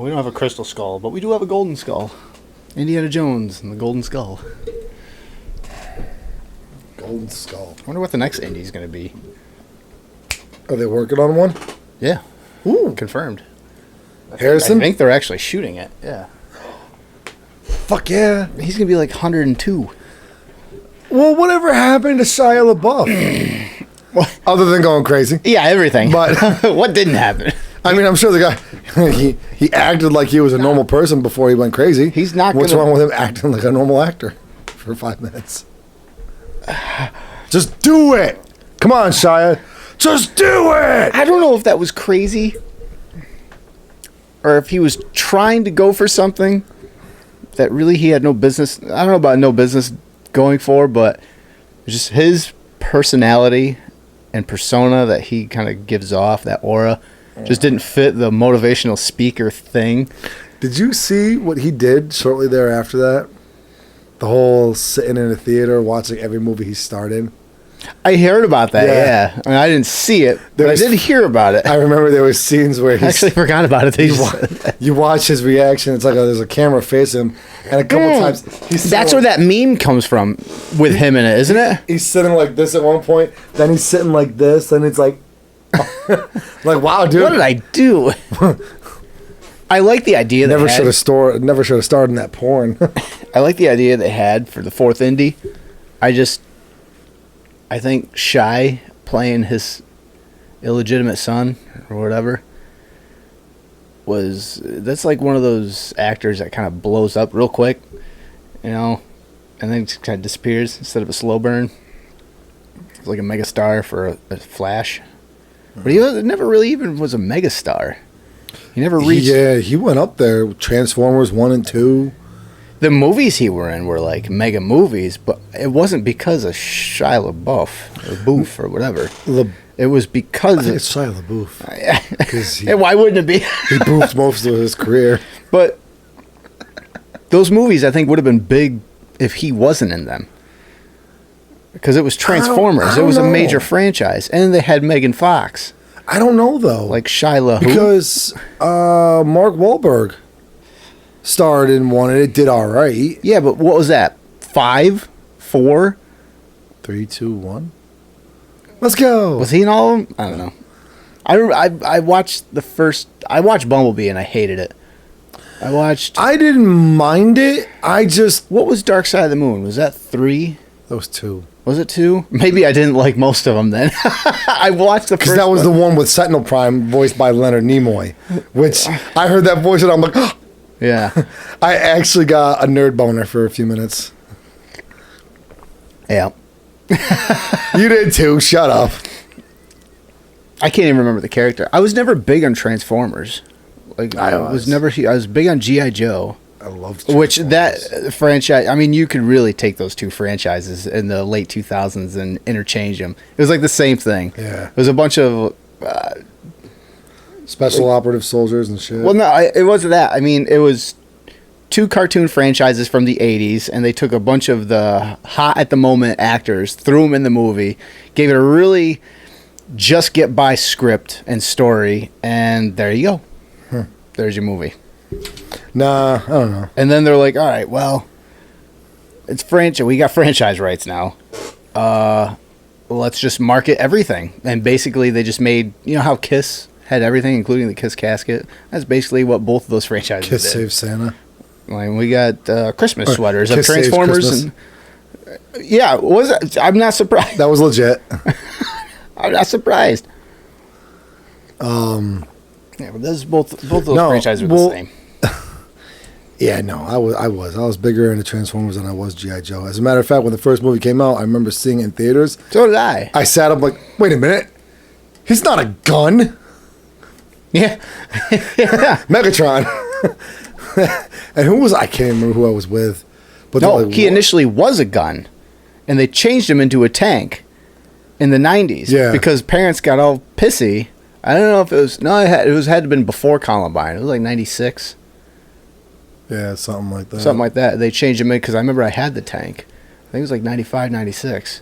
we don't have a crystal skull, but we do have a golden skull. Indiana Jones and the golden skull. Golden skull. I wonder what the next Indy is going to be. Are they working on one? Yeah. Ooh. Confirmed. Harrison? I think they're actually shooting it. Yeah. Fuck yeah. He's going to be like 102. Well, whatever happened to Shia LaBeouf? Other than going crazy. Yeah, everything. But what didn't happen? I mean, I'm sure the guy, he acted like he was a normal person before he went crazy. He's not What's wrong with him acting like a normal actor for 5 minutes? Just do it. Come on, Shia. Just do it. I don't know if that was crazy or if he was trying to go for something that really he had no business. I don't know about no business going for, but just his personality and persona that he kind of gives off, that aura, just didn't fit the motivational speaker thing. Did you see what he did shortly thereafter that? The whole sitting in a theater watching every movie he starred in. I heard about that, yeah. I mean, I didn't see it, but I did hear about it. I remember there was scenes where I actually forgot about it. You watch his reaction. It's like there's a camera facing him, and a couple times that's where that meme comes from with him in it, isn't it? He's sitting like this at one point, then he's sitting like this, and it's like, like wow, dude, what did I do? I like the idea. Never should have starred in that porn. I like the idea they had for the fourth Indy. I think Shy playing his illegitimate son or whatever that's like one of those actors that kind of blows up real quick, you know, and then just kind of disappears instead of a slow burn. It's like a megastar for a flash, but he never really even was a megastar. He never reached. Yeah, he went up there. Transformers 1 and 2. The movies he were in were like mega movies, but it wasn't because of Shia LaBeouf or Boof or whatever. It was because I think it's Shia LaBeouf. Because why wouldn't it be? He boofed most of his career. But those movies, I think, would have been big if he wasn't in them. Because it was Transformers. It was a major franchise. And they had Megan Fox. I don't know, though. Like Shyla. Because Mark Wahlberg starred in one, and it did all right. Yeah, but what was that? 5? 4? 3, 2, 1? Let's go. Was he in all of them? I don't know. I watched the first... I watched Bumblebee, and I hated it. I didn't mind it. What was Dark Side of the Moon? Was that 3? That was 2. Was it 2? Maybe I didn't like most of them then. I watched the first. Because that was the one with Sentinel Prime, voiced by Leonard Nimoy. Which I heard that voice and I'm like, oh. Yeah. I actually got a nerd boner for a few minutes. Yeah. You did too. Shut up. I can't even remember the character. I was never big on Transformers. Like I was big on G.I. Joe. I loved Which that franchise, I mean, you could really take those two franchises in the late 2000s and interchange them. It was like the same thing. Yeah. It was a bunch of... special operative soldiers and shit. Well, no, it wasn't that. I mean, it was two cartoon franchises from the 80s, and they took a bunch of the hot-at-the-moment actors, threw them in the movie, gave it a really just-get-by script and story, and there you go. There's your movie. Nah, I don't know. And then they're like, all right, well, it's franchise. We got franchise rights now. Let's just market everything. And basically, they just made, you know how Kiss had everything, including the Kiss casket? That's basically what both of those franchises Kiss did. Saves Santa. Like, we got Christmas sweaters Kiss of Transformers. And, yeah, was it? I'm not surprised. That was legit. I'm not surprised. Yeah, but those both of those franchises were the same. Yeah, no, I was bigger into Transformers than I was G.I. Joe. As a matter of fact, when the first movie came out, I remember seeing it in theaters. So did I. I sat up like, wait a minute, he's not a gun. Yeah. Megatron. And I can't remember who I was with. But no, like, he initially was a gun, and they changed him into a tank in the 90s. Yeah. Because parents got all pissy. I don't know if it was... No, it had to have been before Columbine. It was like 96. Yeah, something like that. Something like that. They changed him in because I remember I had the tank. I think it was like 95, 96.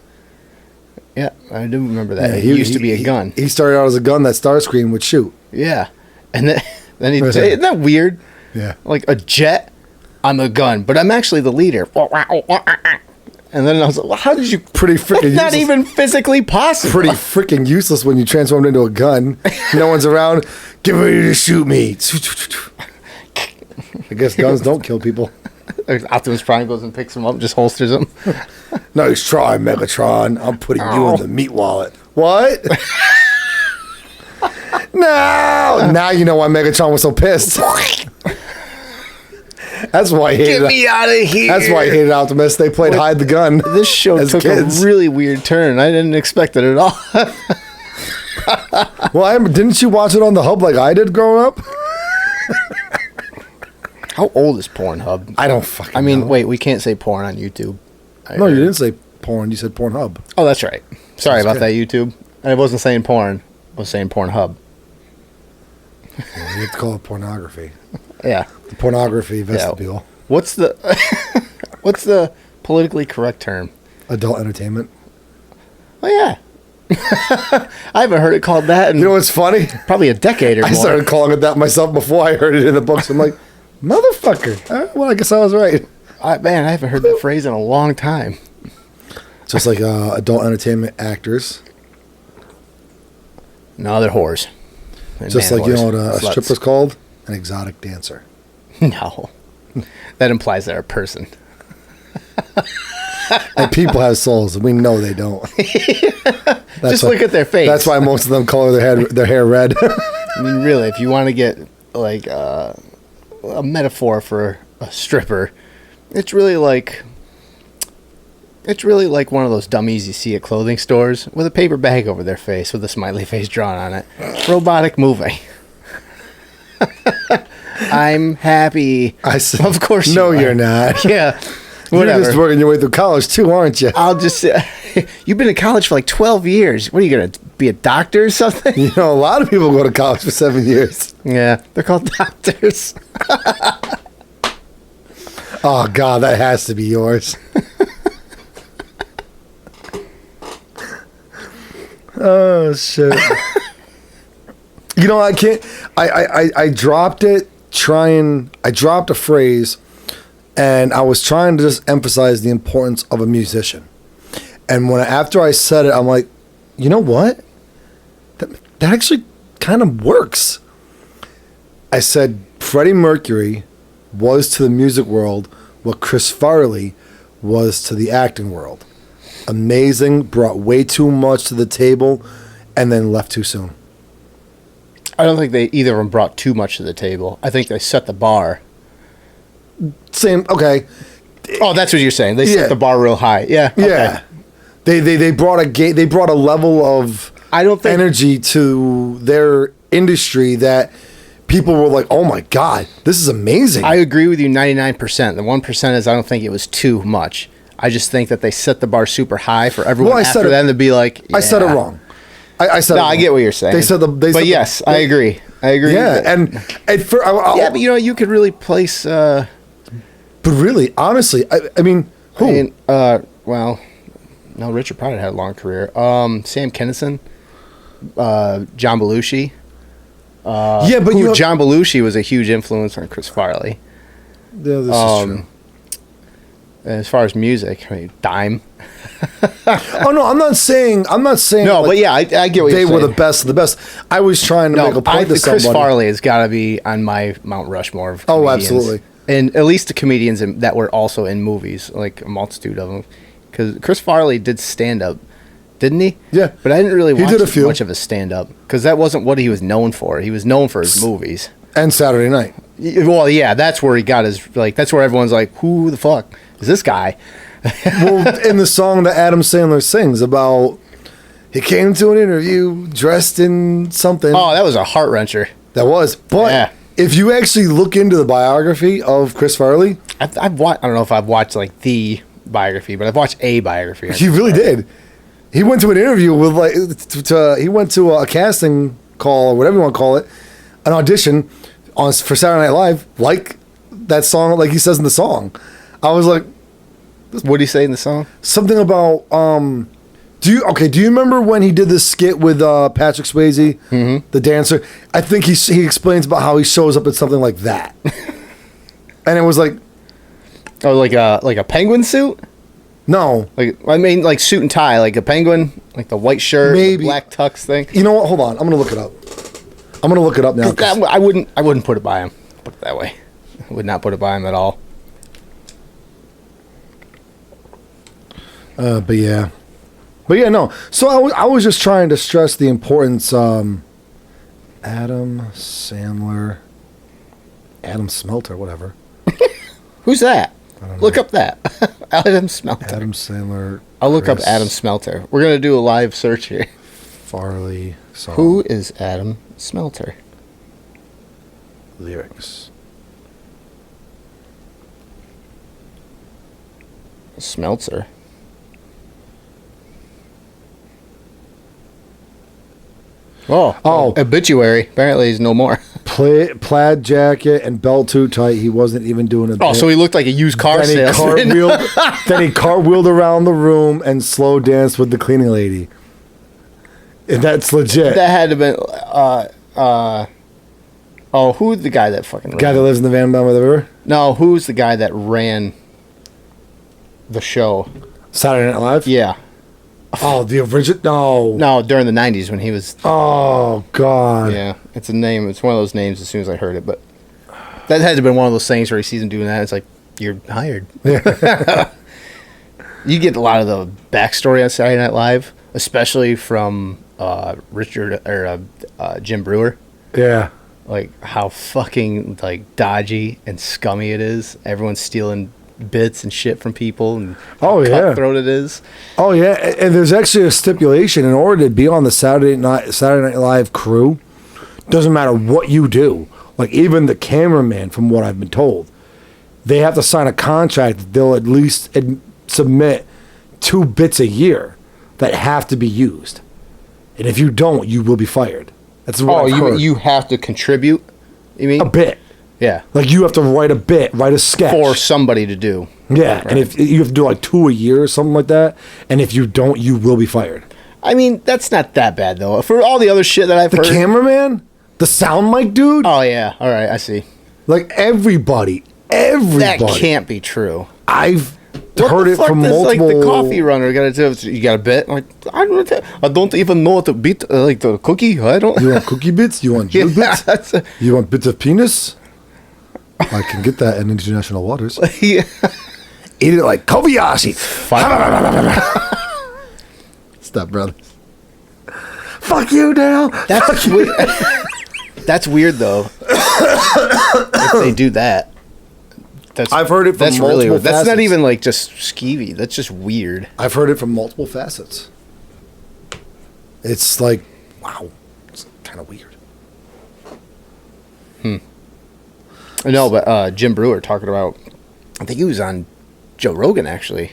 Yeah, I do remember that. Yeah, it used to be a gun. He started out as a gun that Starscream would shoot. Yeah. And then he... Isn't that weird? Yeah. Like a jet, I'm a gun, but I'm actually the leader. And then I was like, well, how did you... Pretty freaking That's not useless. even physically possible. Pretty freaking useless when you transformed into a gun. No one's around. Get ready to shoot me. I guess guns don't kill people. Optimus Prime goes and picks him up, just holsters him. Nice try, Megatron. I'm putting you in the meat wallet. What? No! Now you know why Megatron was so pissed. That's why I hated Get me out of here. That's why I hated Optimus. They played hide the gun. This show as took kids. a really weird turn. I didn't expect it at all. Well, didn't you watch it on the hub like I did growing up? How old is Pornhub? I don't fucking I mean, know. wait, we can't say porn on YouTube. No, you didn't say porn. You said Pornhub. Oh, that's right. Sorry That's about that, good. YouTube. I wasn't saying porn. I was saying Pornhub. Yeah, you have to call it pornography. Yeah. The pornography vestibule. What's the politically correct term? Adult entertainment. Oh yeah. I haven't heard it called that in You know what's funny? probably a decade or I more. started calling it that myself before I heard it in the books. I'm like, motherfucker. Well, I guess I was right. I haven't heard that phrase in a long time. Just like adult entertainment actors. No, they're whores. They're Just man like, you whores. know what a Sluts. stripper's called? An exotic dancer. No. That implies they're a person. And people have souls, and we know they don't. Just look at their face. That's why most of them color their hair red. I mean, really, if you want to get like a metaphor for a stripper, it's really like one of those dummies you see at clothing stores with a paper bag over their face with a smiley face drawn on it. Robotic moving. I'm happy. Of course No, you are. you're not. Yeah. You're Whatever. just working your way through college too, aren't you? I'll just say, you've been in college for like 12 years. What are you going to be, a doctor or something? You know, a lot of people go to college for 7 years. Yeah, they're called doctors. Oh, God, that has to be yours. Oh, shit. You know, I can't. I dropped it I dropped a phrase, and I was trying to just emphasize the importance of a musician. And after I said it, I'm like, you know what? That actually kind of works. I said Freddie Mercury was to the music world what Chris Farley was to the acting world. Amazing, brought way too much to the table, and then left too soon. I don't think either of them brought too much to the table. I think they set the bar. Same, okay. Oh, that's what you're saying. They Yeah. set the bar real high. Yeah. Okay. Yeah. They brought a level of I don't think energy to their industry that people were like, "Oh my God, this is amazing." I agree with you 99%. The 1% is I don't think it was too much. I just think that they set the bar super high for everyone Well, I said after it- them to be like, I said it yeah. wrong. I said it No, wrong. I get what you're saying. But yes, I agree. I agree. Yeah, with and yeah, but you know, you could really place. but really, honestly, I mean, who? I mean, well, no, Richard Pryor had a long career. Sam Kinison, John Belushi. Yeah, but John Belushi was a huge influence on Chris Farley. Yeah, this is true. As far as music, I mean, Dime. Oh no, I'm not saying. No, like, but yeah, I get what you're saying. they were the best of the best. I was trying to make a point to Chris somebody. Farley has got to be on my Mount Rushmore of Oh, comedians. absolutely. And at least the comedians that were also in movies, like a multitude of them. Because Chris Farley did stand-up, didn't he? Yeah. But I didn't really He watch did a few. much of his stand-up. Because that wasn't what he was known for. He was known for his movies. And Saturday Night. Well, yeah, that's where he got his... Like, that's where everyone's like, who the fuck is this guy? Well, in the song that Adam Sandler sings about, he came to an interview dressed in something. Oh, that was a heart-wrencher. That was. But Yeah. if you actually look into the biography of Chris Farley, I've watched... I don't know if I've watched, like, the biography, but I've watched a biography. he really did. He went to an interview with, like, he went to a casting call, or whatever you want to call it, an audition for Saturday Night Live, like that song, like he says in the song. I was like, What do you say in the song? something about do you remember when he did this skit with Patrick Swayze, the dancer? I think he explains about how he shows up at something like that. And it was like, Oh, like a penguin suit? no. Like, I mean, like suit and tie, like a penguin, like the white shirt, Maybe. the black tux thing. You know what? Hold on. I'm going to look it up. I'm going to look it up now. 'Cause I wouldn't put it by him. Put it that way. I would not put it by him at all. But yeah, no. So I was just trying to stress the importance. Adam Sandler, Adam Smelter, whatever. Who's that? Look up that. Adam Smelter. Adam Sandler. I'll look up Chris Adam Smelter. We're gonna do a live search here. Farley song. Who is Adam Smelter? Lyrics. Smelter. Oh, obituary. Apparently, he's no more. Plaid jacket and belt too tight. He wasn't even doing a. Oh, so he looked like a used car then salesman. Then he cartwheeled around the room and slow danced with the cleaning lady. And that's legit. That had to been. Who's the guy that fucking? The guy that lives in the van down by the river. No, who's the guy that ran the show? Saturday Night Live. Yeah. Oh, the original. No, during the '90s when he was. Oh God. Yeah, it's a name. It's one of those names. As soon as I heard it, but that had to have been one of those things where he sees him doing that. It's like you're hired. You get a lot of the backstory on Saturday Night Live, especially from Richard or Jim Brewer. Yeah. Like how fucking like dodgy and scummy it is. Everyone's stealing bits and shit from people, and how cutthroat it is. Oh yeah, and there's actually a stipulation in order to be on the Saturday Night Live crew. Doesn't matter what you do. Like even the cameraman, from what I've been told, they have to sign a contract that they'll at least submit 2 bits a year that have to be used, and if you don't, you will be fired. That's what I've heard. You have to contribute. You mean a bit? Yeah. Like you have to write a sketch for somebody to do. Yeah, right. And if you have to do like 2 a year or something like that, and if you don't, you will be fired. I mean, that's not that bad though. For all the other shit that I've heard. The cameraman, the sound mic dude. Oh yeah, all right, I see. Like everybody. That can't be true. I've heard it from multiple. Like the coffee runner got to do. You got a bit? I'm like I don't even know what to beat. Like the cookie. I don't. You want cookie bits? You want jewel bits? You want bits of penis? I can get that in international waters. Yeah. Eat it like Kobayashi. Stop, brother. Fuck you, Dale. That's weird. That's weird, though. If they do that. I've heard it from multiple really weird. facets. That's not even like just skeevy. That's just weird. I've heard it from multiple facets. It's like, wow. It's kind of weird. No, but Jim Brewer talking about, I think he was on Joe Rogan actually,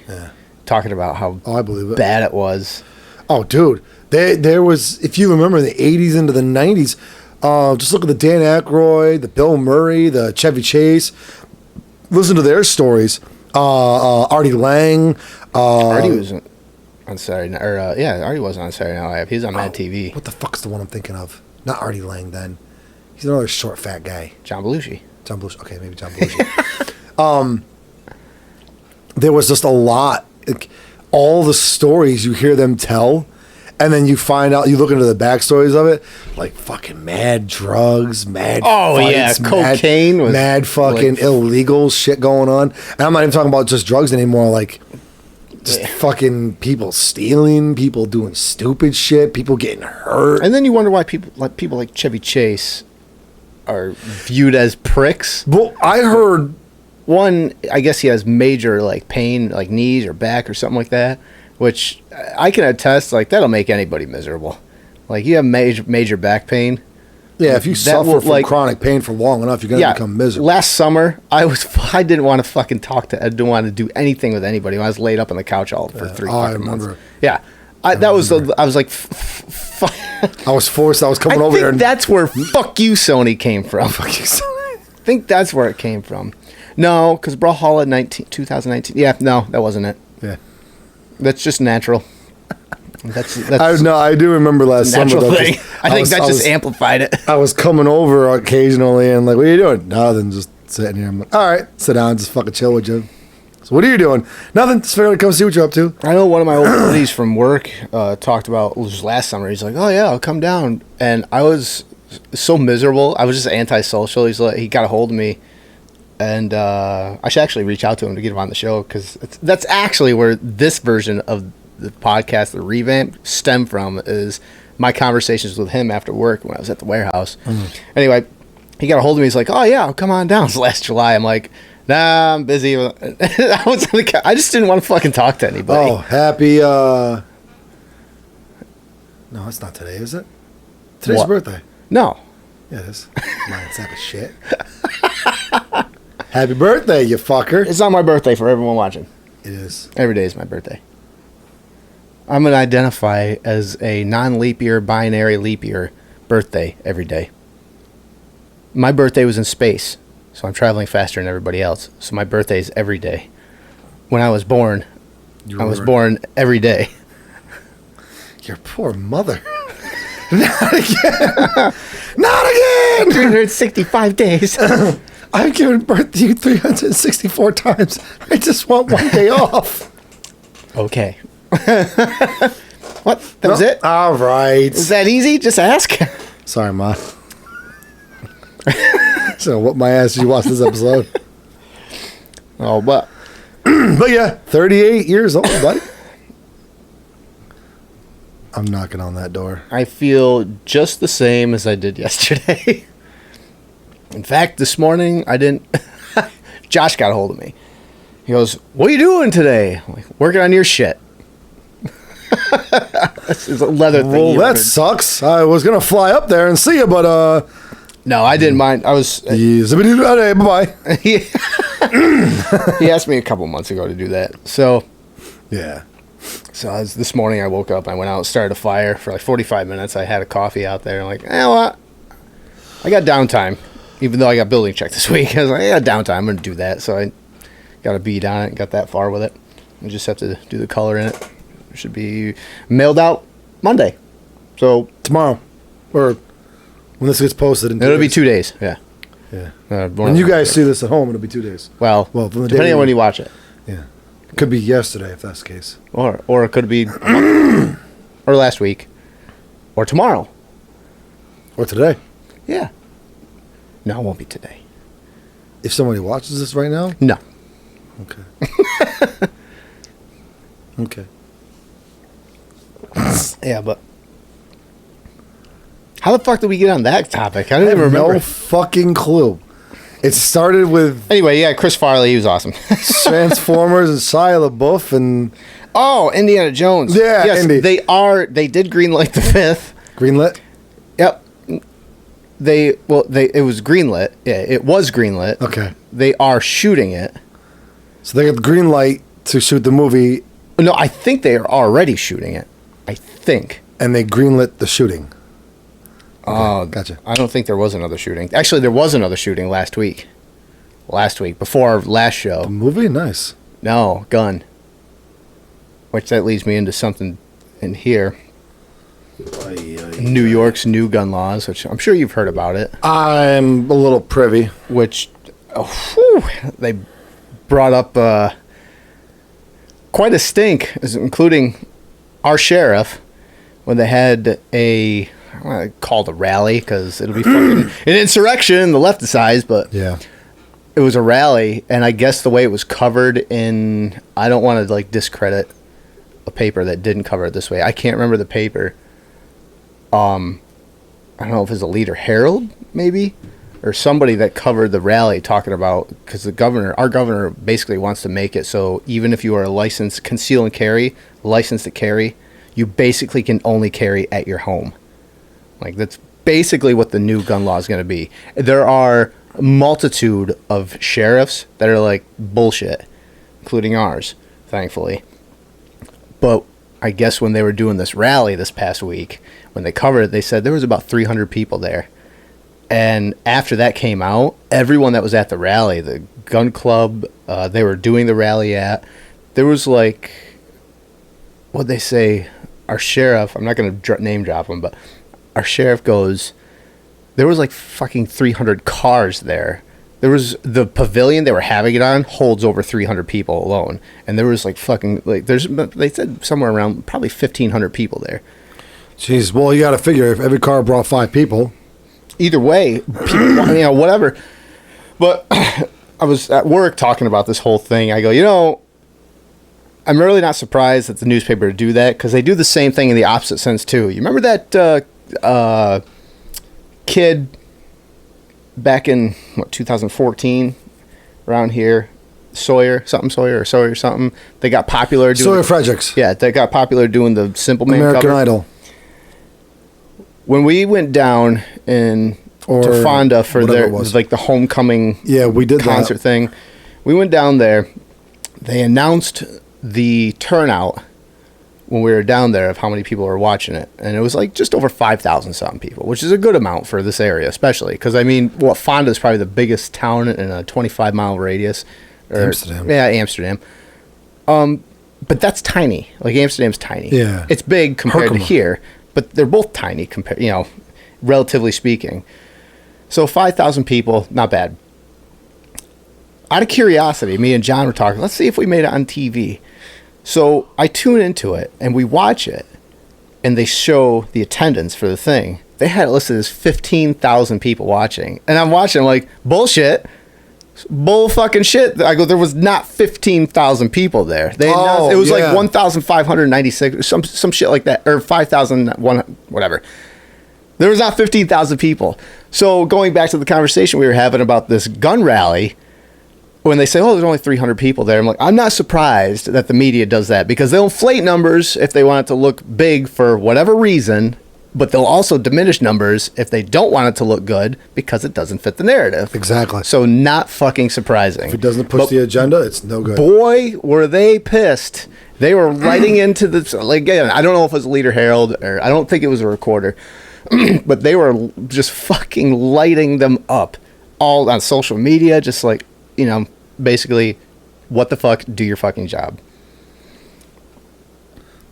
talking about how I believe it. bad it was. Oh, dude, there was, if you remember, the '80s into the '90s. Just look at the Dan Aykroyd, the Bill Murray, the Chevy Chase. Listen to their stories. Artie Lang. Artie was on Saturday Night, Artie wasn't on Saturday Night Live. He was on Mad TV. What the fuck's the one I'm thinking of? Not Artie Lang. Then he's another short, fat guy. John Belushi. John Belushi. Okay, maybe John Belushi. There was just a lot. Like, all the stories you hear them tell, and then you find out, you look into the backstories of it, like fucking mad drugs, mad fights, cocaine was mad fucking like, illegal shit going on. And I'm not even talking about just drugs anymore, like just fucking people stealing, people doing stupid shit, people getting hurt. And then you wonder why people like Chevy Chase are viewed as pricks. Well, I heard one, I guess he has major like pain, like knees or back or something like that, which I can attest, like that'll make anybody miserable. Like you have major back pain. Yeah, if you suffer from chronic pain for long enough, you're gonna become miserable. Last summer, I didn't want to fucking I didn't want to do anything with anybody. I was laid up on the couch for 3 fucking months. Yeah, I was like, I was forced. I was coming over there. And that's where "fuck you, Sony" came from. Fuck you, Sony. I think that's where it came from. No, because Brawlhalla 2019. Yeah, no, that wasn't it. Yeah, that's just natural. That's I do remember last summer though. I think that just amplified it. I was coming over occasionally and like, what are you doing? Nothing, just sitting here. I'm like, all right, sit down, just fucking chill with you. So what are you doing? Nothing. Just figured I'd come see what you're up to. I know one of my old buddies from work talked about, it was last summer. He's like, oh, yeah, I'll come down. And I was so miserable. I was just antisocial. He's like, he got a hold of me. And I should actually reach out to him to get him on the show, because that's actually where this version of the podcast, the revamp, stem from, is my conversations with him after work when I was at the warehouse. Anyway, he got a hold of me. He's like, oh, yeah, I'll come on down. It's last July. I'm like, nah, I'm busy. I just didn't want to fucking talk to anybody. Oh, happy... No, it's not today, is it? Today's your birthday. No. Yeah, it is. Mine's sack of shit. Happy birthday, you fucker. It's not my birthday for everyone watching. It is. Every day is my birthday. I'm going to identify as a non-leap year, binary leap year birthday every day. My birthday was in space, so I'm traveling faster than everybody else. So my birthday is every day. When I was born, I was born every day. Your poor mother. Not again. Not again. 365 days. I've given birth to you 364 times. I just want one day off. Okay. What? That was it? All right. Is that easy? Just ask. Sorry, Ma. So what my ass did you watch this episode? Oh, but yeah, 38 years old, buddy. I'm knocking on that door. I feel just the same as I did yesterday. In fact, this morning I didn't. Josh got a hold of me. He goes, "What are you doing today?" I'm like, "Working on your shit." This is a leather thing. Well, that sucks. I was gonna fly up there and see you, but no, I didn't mind. I was. Bye. He asked me a couple months ago to do that. So yeah. So this morning I woke up. I went out and started a fire for like 45 minutes. I had a coffee out there. I'm like, what? I got downtime. Even though I got building check this week, I was like, I got downtime. I'm going to do that. So I got a bead on it and got that far with it. I just have to do the color in it. It should be mailed out Monday. So tomorrow. Or when this gets posted. It'll be 2 days. Yeah. Yeah. When you guys see this at home, it'll be 2 days. Well from the depending on when you watch it. Yeah. Could be yesterday if that's the case. Or it could be or last week. Or tomorrow. Or today. Yeah. No, it won't be today. If somebody watches this right now? No. Okay. Okay. Yeah, but how the fuck did we get on that topic? I don't even remember. No fucking clue. It started with Anyway, yeah, Chris Farley, he was awesome. Transformers and Shia LaBeouf and Indiana Jones. Yeah, yes, Indy. they did greenlight the 5th. Greenlit. Yep. It was greenlit. Yeah, it was greenlit. Okay. They are shooting it. So they got the green light to shoot the movie. No, I think they are already shooting it. I think. And they greenlit the shooting. Okay, gotcha. I don't think there was another shooting. Actually, there was another shooting last week. Before our last show. The movie? Nice. No, gun. Which that leads me into something in here. New York's new gun laws, which I'm sure you've heard about it. I'm a little privy. Which, they brought up quite a stink, including our sheriff, when they had I'm going to call it a rally, because it'll be fucking an insurrection, the left decides, but yeah, it was a rally, and I guess the way it was covered in, I don't want to discredit a paper that didn't cover it this way. I can't remember the paper. I don't know if it was a Leader Herald, maybe, or somebody that covered the rally talking about, because our governor basically wants to make it so even if you are a licensed conceal and carry, licensed to carry, you basically can only carry at your home. That's basically what the new gun law is going to be. There are a multitude of sheriffs that are bullshit, including ours, thankfully. But I guess when they were doing this rally this past week, when they covered it, they said there was about 300 people there. And after that came out, everyone that was at the rally, the gun club they were doing the rally at, there was what'd they say? Our sheriff, I'm not going to name drop him, but our sheriff goes, there was fucking 300 cars there There was the pavilion they were having it on holds over 300 people alone, and there was like fucking like they said somewhere around probably 1,500 people there. Jeez, well, you got to figure if every car brought 5 people. Either way, people, whatever. But I was at work talking about this whole thing. I go, I'm really not surprised that the newspaper would do that, because they do the same thing in the opposite sense too. You remember that kid back in 2014 around here, Sawyer something. They got popular doing Sawyer Fredericks. Yeah, they got popular doing the Simple Man American cover. Idol. When we went down to Fonda for their like the homecoming we did concert thing, we went down there. They announced the turnout when we were down there of how many people were watching it, and it was like just over 5,000 something people, which is a good amount for this area, especially because Fonda is probably the biggest town in a 25-mile radius. Amsterdam. Yeah, Amsterdam. But that's tiny. Like Amsterdam's tiny. Yeah, it's big compared to Herkimer. here, but they're both tiny compared, relatively speaking. So 5,000 people, not bad. Out of curiosity, me and John were talking, let's see if we made it on TV. So I tune into it, and we watch it, and they show the attendance for the thing. They had it listed as 15,000 people watching. And I'm watching, like, bullshit. Bull fucking shit. I go, there was not 15,000 people there. They announced, it was like 1,596, some shit like that, or 5,001, whatever. There was not 15,000 people. So going back to the conversation we were having about this gun rally, when they say, there's only 300 people there, I'm like, I'm not surprised that the media does that, because they'll inflate numbers if they want it to look big for whatever reason, but they'll also diminish numbers if they don't want it to look good because it doesn't fit the narrative. Exactly. So not fucking surprising. If it doesn't push the agenda, it's no good. Boy, were they pissed. They were writing into the, like, again, I don't know if it was Leader Herald, or I don't think it was a recorder, but they were just fucking lighting them up all on social media, just like, basically, what the fuck, do your fucking job.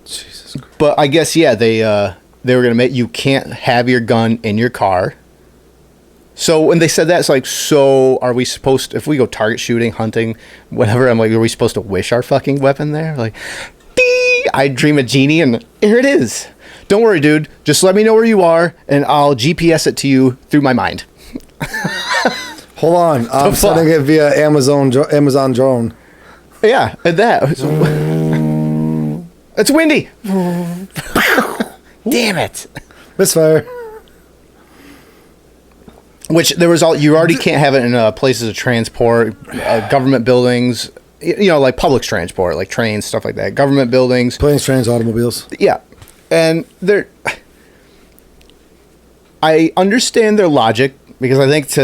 Jesus Christ. But I guess, they were going to make, you can't have your gun in your car. So when they said that, it's like, so are we supposed to, if we go target shooting, hunting, whatever, I'm like, are we supposed to wish our fucking weapon there? Like, dee! I dream a genie, and here it is. Don't worry, dude. Just let me know where you are, and I'll GPS it to you through my mind. Hold on, I'm sending it via Amazon drone. Yeah, and that. It's windy. Damn it. Misfire. Which there was you already can't have it in places of transport, government buildings, like public transport, like trains, stuff like that. Government buildings. Planes, trains, automobiles. Yeah. And I understand their logic, because I think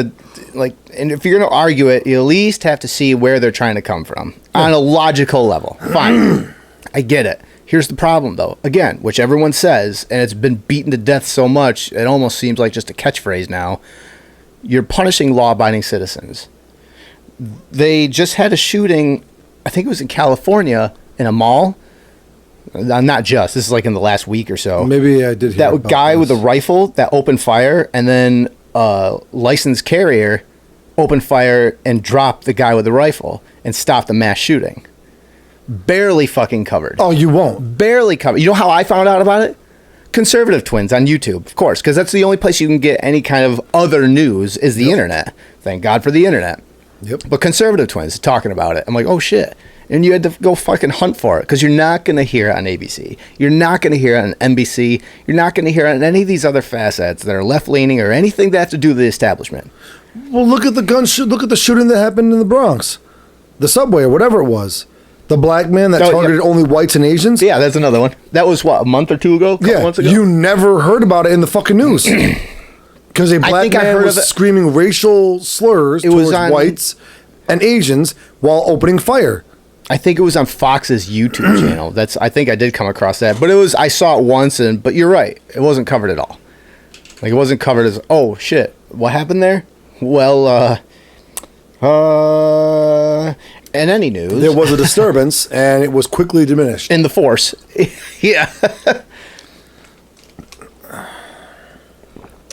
and if you're going to argue it, you at least have to see where they're trying to come from on a logical level. Fine. I get it. Here's the problem, though. Again, which everyone says, and it's been beaten to death so much, it almost seems like just a catchphrase now. You're punishing law-abiding citizens. They just had a shooting, I think it was in California, in a mall. Not just. This is like in the last week or so. Maybe I did hear that guy with a rifle that opened fire, and then licensed carrier opened fire and dropped the guy with the rifle and stopped the mass shooting. Barely fucking covered. Oh, you won't. Barely covered. You know how I found out about it? Conservative Twins on YouTube, of course, because that's the only place you can get any kind of other news is the internet. Thank God for the internet. Yep. But Conservative Twins talking about it. I'm like, oh shit. And you had to go fucking hunt for it, because you're not going to hear it on ABC. You're not going to hear it on NBC. You're not going to hear it on any of these other facets that are left-leaning or anything that has to do with the establishment. Well, look at the look at the shooting that happened in the Bronx. The subway or whatever it was. The black man that targeted only whites and Asians. Yeah, that's another one. That was, what, a month or two ago? A couple months ago? You never heard about it in the fucking news. Because a black man was screaming racial slurs towards whites and Asians while opening fire. I think it was on Fox's YouTube channel. I think I did come across that. But I saw it once, but you're right. It wasn't covered at all. Like, it wasn't covered as, oh, shit, what happened there? Well, in any news, there was a disturbance, and it was quickly diminished. In the force. Yeah.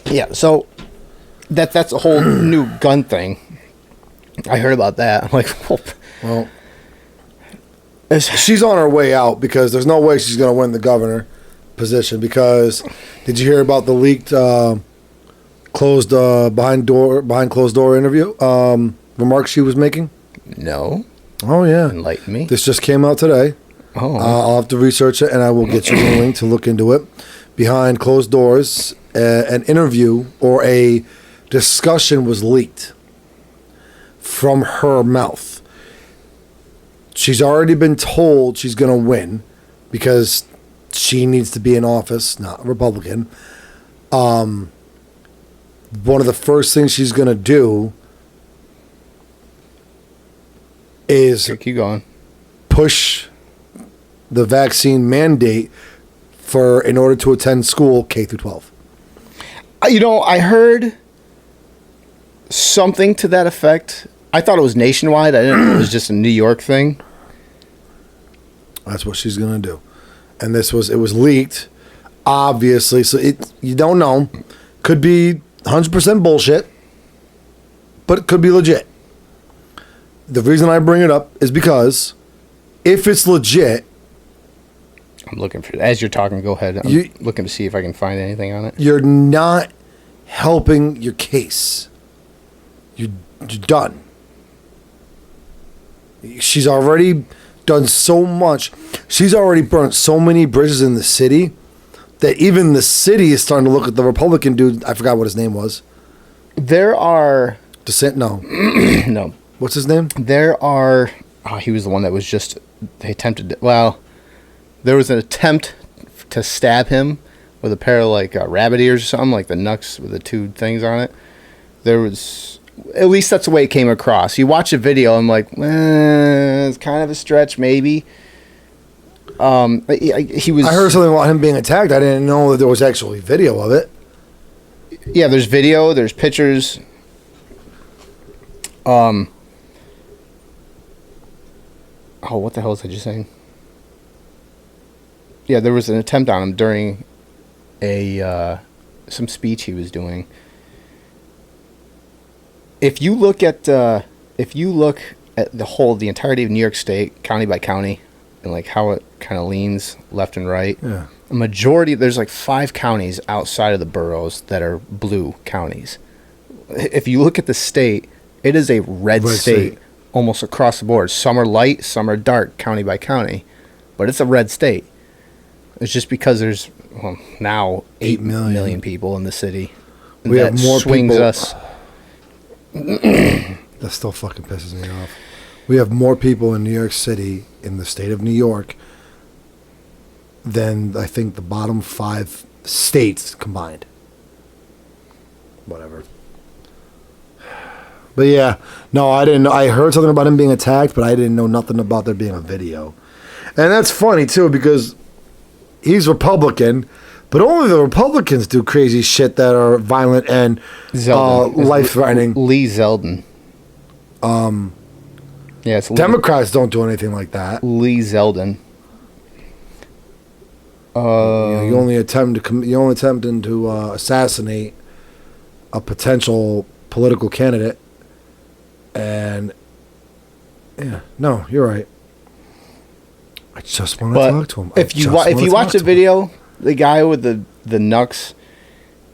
Yeah, so that's a whole new gun thing. I heard about that. I'm like, Well, she's on her way out because there's no way she's going to win the governor position. Because did you hear about the leaked closed behind closed door interview remarks she was making? No. Oh yeah, Enlighten me. This just came out today. Oh. I'll have to research it, and I will get you the link to look into it. Behind closed doors, an interview or a discussion was leaked from her mouth. She's already been told she's going to win because she needs to be in office, not a Republican. One of the first things she's going to do is keep going. push the vaccine mandate in order to attend school K through 12. I heard something to that effect. I thought it was nationwide. I didn't know it was just a New York thing. That's what she's going to do. And it was leaked, obviously. So you don't know. Could be 100% bullshit, but it could be legit. The reason I bring it up is because if it's legit, I'm looking for, as you're talking, go ahead. I'm looking to see if I can find anything on it. you're not helping your case. You're done. She's already done so much. She's already burnt so many bridges in the city that even the city is starting to look at the Republican dude. I forgot what his name was. There are... No. No. What's his name? There are... Oh, he was the one that was just... They attempted... Well, there was an attempt to stab him with a pair of, like, rabbit ears or something, like the knucks with the two things on it. There was... At least that's the way it came across. You watch a video, I'm like, it's kind of a stretch, maybe. He was... I heard something about him being attacked. I didn't know that there was actually video of it. Yeah, there's video, there's pictures. Oh, what the hell was I just saying? Yeah, there was an attempt on him during some speech he was doing. If you look at the entirety of New York State, county by county, and like how it kind of leans left and right, Yeah. a majority, there's like 5 counties outside of the boroughs that are blue counties. If you look at the state, it is a red state almost across the board. Some are light, some are dark, county by county, but it's a red state. It's just because there's now 8 million people in the city. We have more swings people. Us. That still fucking pisses me off. We have more people in New York City, in the state of New York, than I think the bottom 5 states combined. Whatever. But yeah, no, I didn't know. I heard something about him being attacked, but I didn't know nothing about there being a video. And that's funny too, because he's Republican, but only the Republicans do crazy shit that are violent and life-threatening. Lee Zeldin. Yeah, it's Democrats don't do anything like that. Lee Zeldin. You only attempting to assassinate a potential political candidate, and yeah, no, you're right. I just want to talk to him. If you watch the video, the guy with the knucks,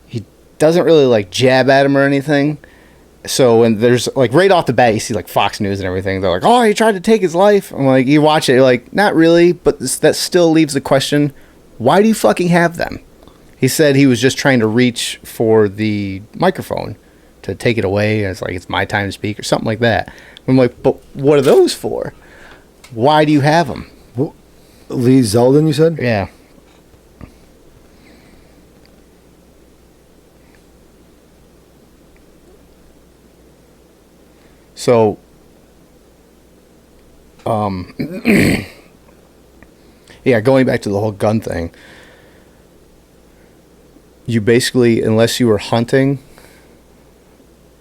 he doesn't really like jab at him or anything. So when there's like right off the bat, you see like Fox News and everything. They're like, "Oh, he tried to take his life." I'm like, you watch it, you're like, not really, but that still leaves the question: why do you fucking have them? He said he was just trying to reach for the microphone to take it away. And it's like, it's my time to speak or something like that. I'm like, but what are those for? Why do you have them? Lee Zeldin, you said? Yeah. So, yeah, going back to the whole gun thing, you basically, unless you were hunting,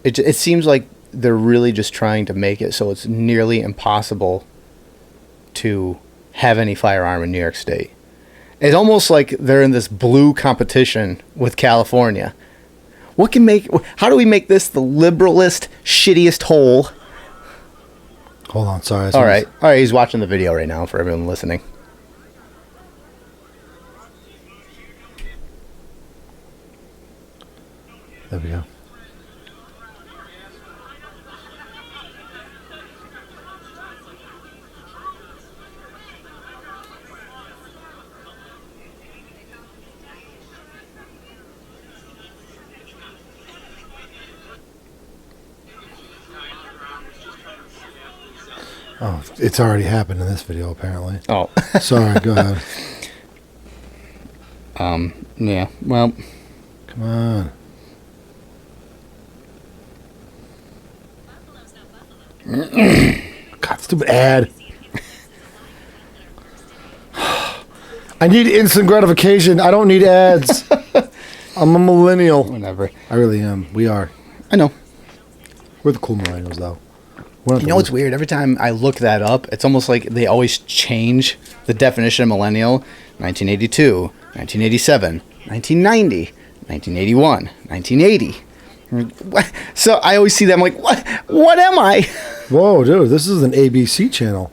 it seems like they're really just trying to make it so it's nearly impossible to have any firearm in New York State. It's almost like they're in this blue competition with California. How do we make this the liberalist, shittiest hole Hold on, sorry. All right. He's watching the video right now for everyone listening. There we go. Oh, it's already happened in this video, apparently. Oh. Sorry, go ahead. Yeah. Well. Come on. God, stupid ad. I need instant gratification. I don't need ads. I'm a millennial. Whatever. I really am. We are. I know. We're the cool millennials, though. You know what's weird? Every time I look that up, it's almost like they always change the definition of millennial. 1982, 1987, 1990, 1981, 1980. So I always see them like, what am I? Whoa, dude, this is an ABC channel.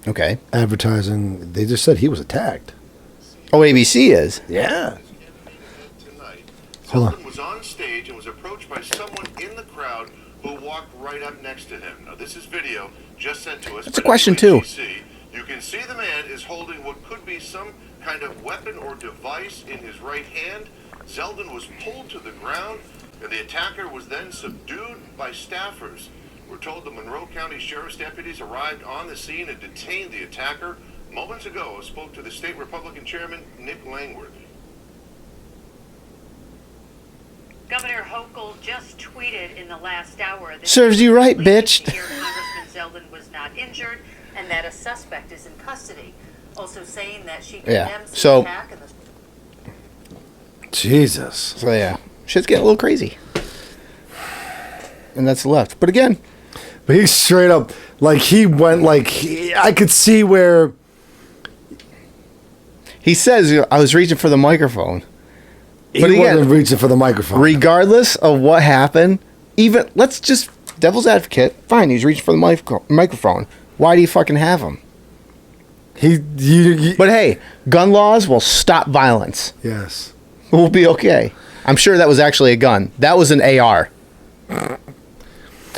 Okay. Advertising. They just said he was attacked. Oh, ABC is? Yeah. Tonight, Hold on. Zeldin was on stage and was approached by someone in the crowd who walked right up next to him. Now, this is video just sent to us. That's a question, too. You can see the man is holding what could be some kind of weapon or device in his right hand. Zeldin was pulled to the ground, and the attacker was then subdued by staffers. We're told the Monroe County Sheriff's deputies arrived on the scene and detained the attacker. Moments ago, I spoke to the state Republican chairman, Nick Langworth. Governor Hochul just tweeted in the last hour that Serves you right, bitch. Congressman Zeldin was not injured and that a suspect is in custody. Also saying that she Yeah, condemns the so- attack and the Jesus. So yeah, shit's getting a little crazy. And that's left. But again, But he straight up, like, he went, like, I could see where. he says, I was reaching for the microphone. He But again, wasn't reaching for the microphone. regardless of what happened, even, let's just, devil's advocate, fine, he's reaching for the microphone. Why do you fucking have him? But hey, gun laws will stop violence. Yes. We'll be okay. I'm sure that was actually a gun. That was an AR.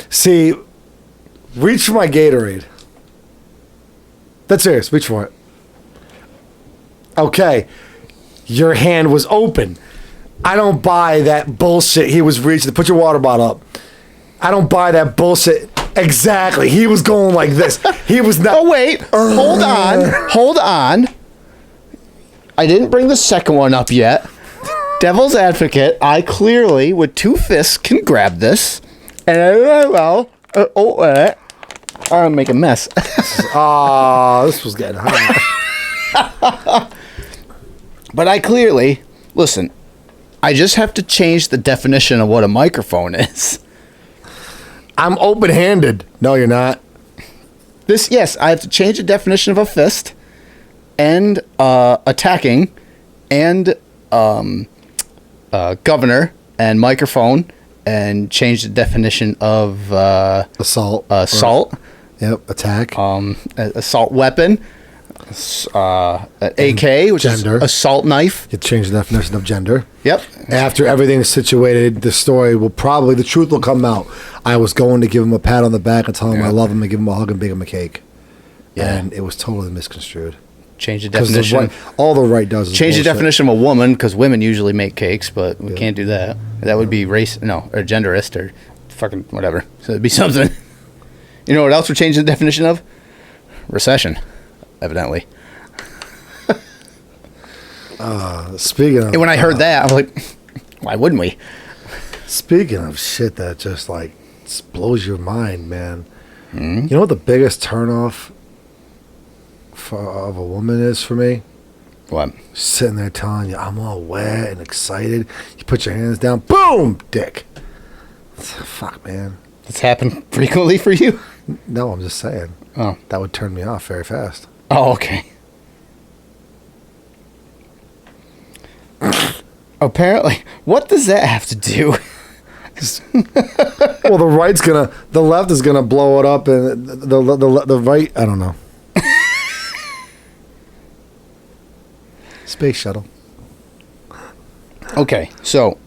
See, reach for my Gatorade. That's serious. Reach for it. Okay. Your hand was open. I don't buy that bullshit. He was reaching. Put your water bottle up. I don't buy that bullshit. Exactly. He was going like this. He was not. Oh, wait. Hold on. Hold on. I didn't bring the second one up yet. Devil's advocate, I clearly, with two fists, can grab this. And I'll make a mess. This was getting hot. But I clearly, listen, I just have to change the definition of what a microphone is. I'm open-handed. No, you're not. Yes, I have to change the definition of a fist and attacking and governor and microphone and change the definition of Assault. assault, Yep. Attack. assault weapon, AK, which gender. is assault knife. You change the definition of gender. Yep. After everything's situated, the story will probably, the truth will come out. I was going to give him a pat on the back and tell him I love him and give him a hug and bake him a cake. Yeah. And it was totally misconstrued. Change the 'Cause definition. all the right does is Change the bullshit. definition of a woman because women usually make cakes, but we can't do that. That would be or genderist or fucking whatever. So it'd be something. You know what else we're changing the definition of? Recession, evidently. Speaking of, And when I heard that, I was like, why wouldn't we? speaking of shit that just like blows your mind, man. You know what the biggest turnoff of a woman is for me? What? Sitting there telling you I'm all wet and excited. You put your hands down, boom, dick. Fuck, man. It's happened frequently for you? No, I'm just saying. Oh. That would turn me off very fast. Oh, okay. Apparently, what does that have to do? Well, the left is gonna blow it up, and the right, I don't know. Space shuttle. Okay, so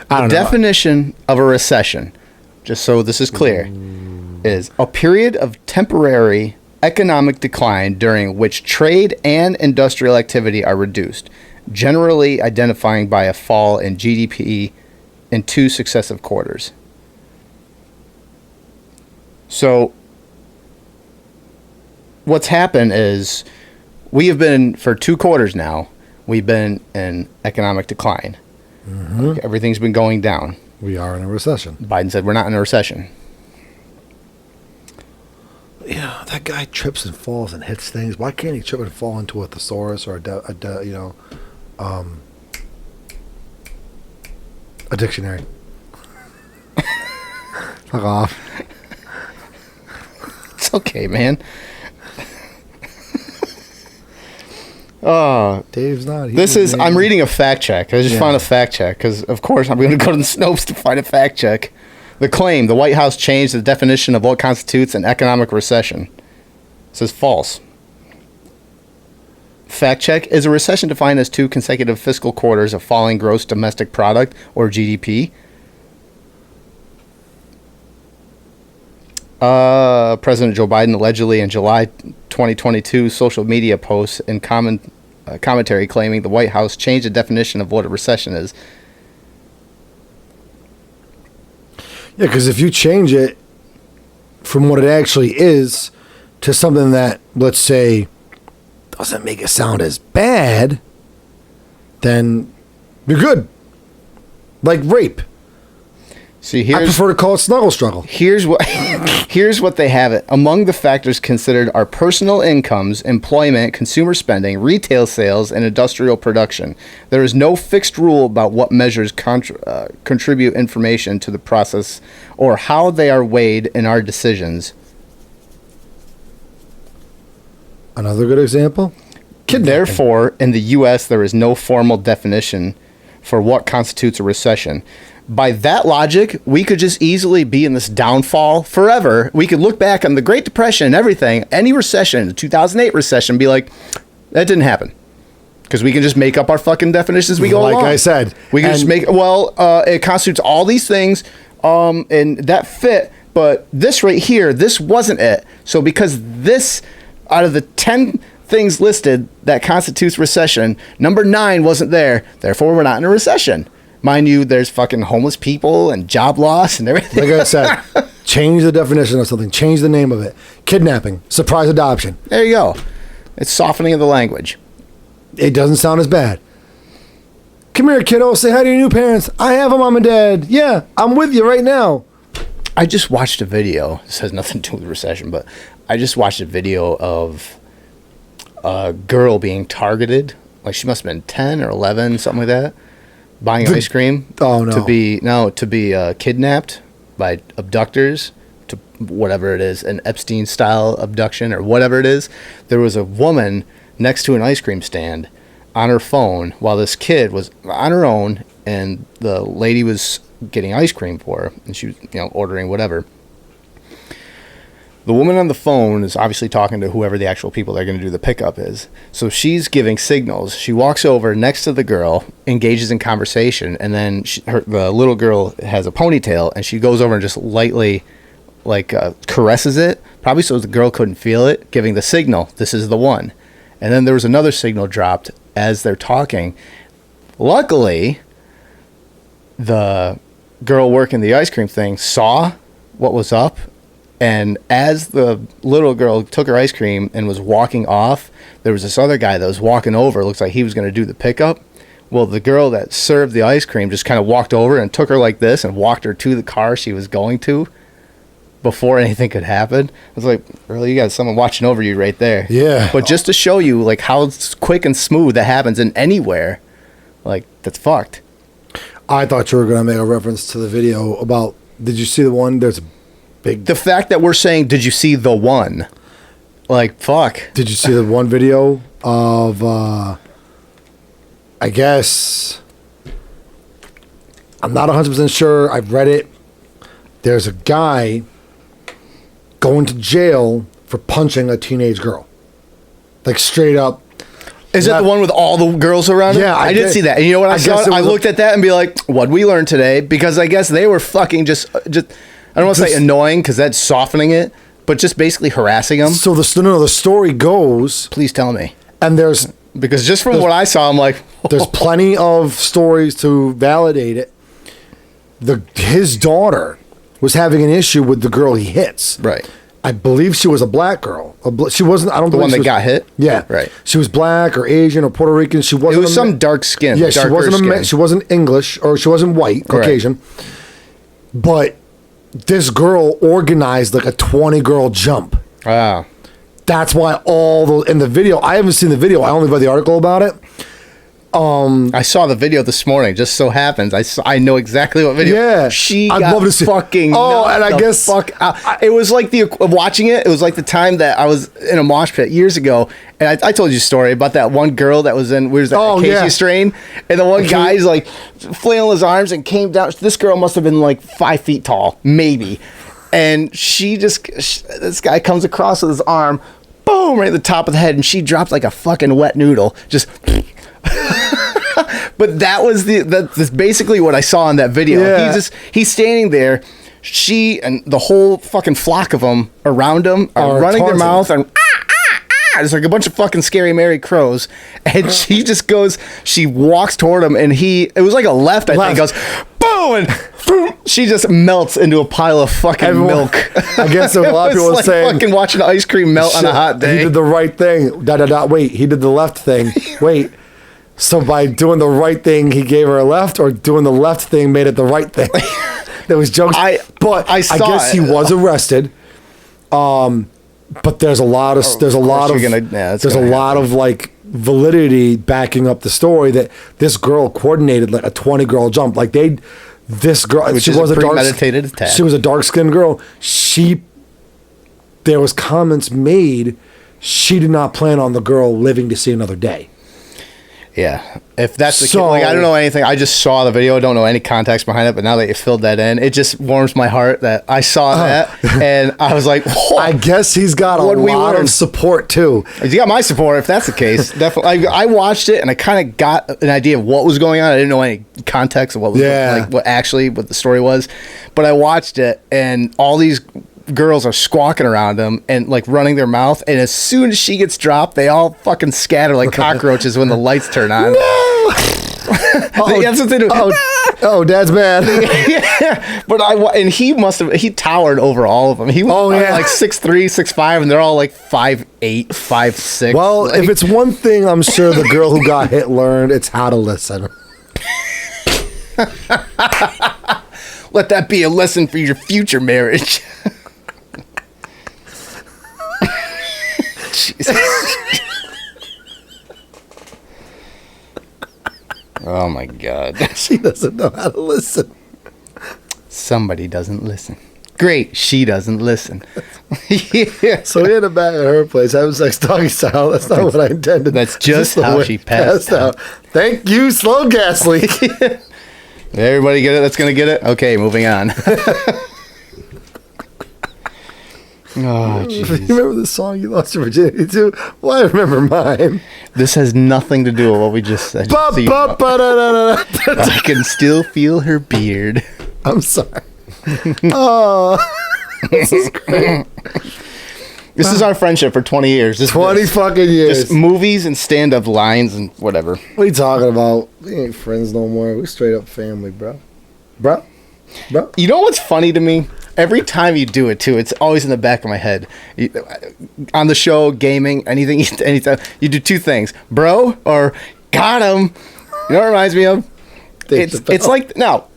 I don't know. definition of a recession, just so this is clear, is a period of temporary economic decline during which trade and industrial activity are reduced, generally identifying by a fall in GDP in 2 successive quarters. So what's happened is we have been, for 2 quarters now, we've been in economic decline. Everything's been going down. We are in a recession. Biden said we're not in a recession. Yeah, that guy trips and falls and hits things. Why can't he trip and fall into a thesaurus or a dictionary? Fuck off. It's okay, man. Oh, Dave's not. I'm reading a fact check. I just found a fact check because, of course, I'm going to go to the Snopes to find a fact check. The claim, the White House changed the definition of what constitutes an economic recession. It says false. Fact check, is a recession defined as 2 consecutive fiscal quarters of falling gross domestic product, or GDP? President Joe Biden allegedly in July 2022 social media posts and commentary claiming the White House changed the definition of what a recession is. Yeah, because if you change it from what it actually is to something that, let's say, doesn't make it sound as bad, then you're good. Like rape. See, I prefer to call it snuggle struggle. Here's what here's what they have it. Among the factors considered are personal incomes, employment, consumer spending, retail sales, and industrial production. There is no fixed rule about what measures contribute information to the process or how they are weighed in our decisions. Another good example? Therefore, in the U.S., there is no formal definition for what constitutes a recession. By that logic, we could just easily be in this downfall forever. We could look back on the Great Depression and everything, any recession, the 2008 recession, be like, that didn't happen. Because we can just make up our fucking definitions as we go along. Like I said. We can just make, it constitutes all these things, and that fit, but this right here, this wasn't it. So because this, out of the 10 things listed that constitutes recession, number 9 wasn't there, therefore we're not in a recession. Mind you, there's fucking homeless people and job loss and everything. Like I said, change the definition of something. Change the name of it. Kidnapping. Surprise adoption. There you go. It's softening of the language. It doesn't sound as bad. Come here, kiddo. Say hi to your new parents. I have a mom and dad. Yeah, I'm with you right now. I just watched a video. This has nothing to do with recession, but I just watched a video of a girl being targeted. Like, she must have been 10 or 11, something like that. Buying ice cream. Oh, no. To be kidnapped by abductors, to whatever it is, an Epstein style abduction or whatever it is. There was a woman next to an ice cream stand on her phone while this kid was on her own, and the lady was getting ice cream for her, and she was ordering whatever. The woman on the phone is obviously talking to whoever the actual people that are going to do the pickup is. So she's giving signals. She walks over next to the girl, engages in conversation, and then the little girl has a ponytail, and she goes over and just lightly caresses it, probably so the girl couldn't feel it, giving the signal, this is the one. And then there was another signal dropped as they're talking. Luckily, the girl working the ice cream thing saw what was up, and as the little girl took her ice cream and was walking off, there was this other guy that was walking over. It looks like he was going to do the pickup. Well, the girl that served the ice cream just kind of walked over and took her like this and walked her to the car she was going to before anything could happen. I was like, really, you got someone watching over you right there. Yeah. But just to show you like how quick and smooth that happens in anywhere, like, that's fucked. I thought you were going to make a reference to the video about, did you see the one? There's a big... The fact that we're saying, did you see the one? Like, fuck. Did you see the one video of, I guess, I'm not 100% sure. I've read it. There's a guy going to jail for punching a teenage girl. Like straight up. Is it the one with all the girls around it? Yeah, I did see that. And you know what I saw? I looked at that and be like, what'd we learn today? Because I guess they were fucking just I don't want to say annoying because that's softening it, but just basically harassing them. So the story goes. Please tell me. And because just from what I saw, I'm like, there's plenty of stories to validate it. His daughter was having an issue with the girl he hits. Right. I believe she was a black girl. She wasn't. I don't. The one that got hit. Yeah. Right. She was black or Asian or Puerto Rican. She wasn't. It was some dark skin. Yeah. She wasn't. She wasn't English or she wasn't white, Caucasian. Right. But this girl organized like a 20-girl jump. Wow. That's why in the video. I haven't seen the video. I only read the article about it. I saw the video this morning. Just so happens I know exactly what video. Yeah, I'd love to see. Fucking. Oh, and I guess it was like watching it. It was like the time that I was in a mosh pit years ago, and I told you a story about that one girl that was in Casey Strain, and the one guy's like flailing his arms and came down. This girl must have been like 5 feet tall, maybe, and this guy comes across with his arm, boom, right at the top of the head, and she dropped like a fucking wet noodle, just. But that's basically what I saw in that video. Yeah. He's standing there. She and the whole fucking flock of them around him are running their mouth and it's like a bunch of fucking scary Mary crows. And she walks toward him and it was like a left, I think, goes boom and she just melts into a pile of fucking milk. I guess a lot of people were saying fucking watching ice cream melt on a hot day. He did the right thing. Wait, he did the left thing. Wait. So by doing the right thing, he gave her a left, or doing the left thing made it the right thing? There was jokes, I guess he was arrested. But there's a lot of like validity backing up the story that this girl coordinated like a 20-girl jump. Like this girl, which was a premeditated attack. She was a dark-skinned girl. There was comments made. She did not plan on the girl living to see another day. Yeah, if that's the case, I don't know anything. I just saw the video. I don't know any context behind it. But now that you filled that in, it just warms my heart that I saw that, and I was like, whoa. I guess he's got a lot of support too. He got my support if that's the case. Definitely, I watched it and I kind of got an idea of what was going on. I didn't know any context of what was what the story was, but I watched it and all these girls are squawking around him and like running their mouth, and as soon as she gets dropped, they all fucking scatter like cockroaches when the lights turn on. No! That's what they do. Oh, Dad's mad. Yeah, but he towered over all of them. He was like 6'3", 6'5", and they're all like 5'8", 5'6". Well, if it's one thing I'm sure the girl who got hit learned, it's how to listen. Let that be a lesson for your future marriage. Jesus. Oh my God. She doesn't know how to listen. Somebody doesn't listen. Great, she doesn't listen. Yeah. So we had a back at her place having sex doggy style. That's not what I intended. That's just how she passed out. Thank you, slow gas leak. Everybody get it? That's going to get it? Okay, moving on. Oh, jeez. You remember the song You Lost Your Virginity to? Well, I remember mine. This has nothing to do with what we just said. I can still feel her beard. I'm sorry. Oh, this is great. This is our friendship for 20 years. 20 fucking years. Just movies and stand-up lines and whatever. What are you talking about? We ain't friends no more. We straight up family, bro. Bro? You know what's funny to me? Every time you do it, too, it's always in the back of my head. On the show, gaming, anything, anytime, you do two things. Bro or got him. You know what it reminds me of? It's like, no.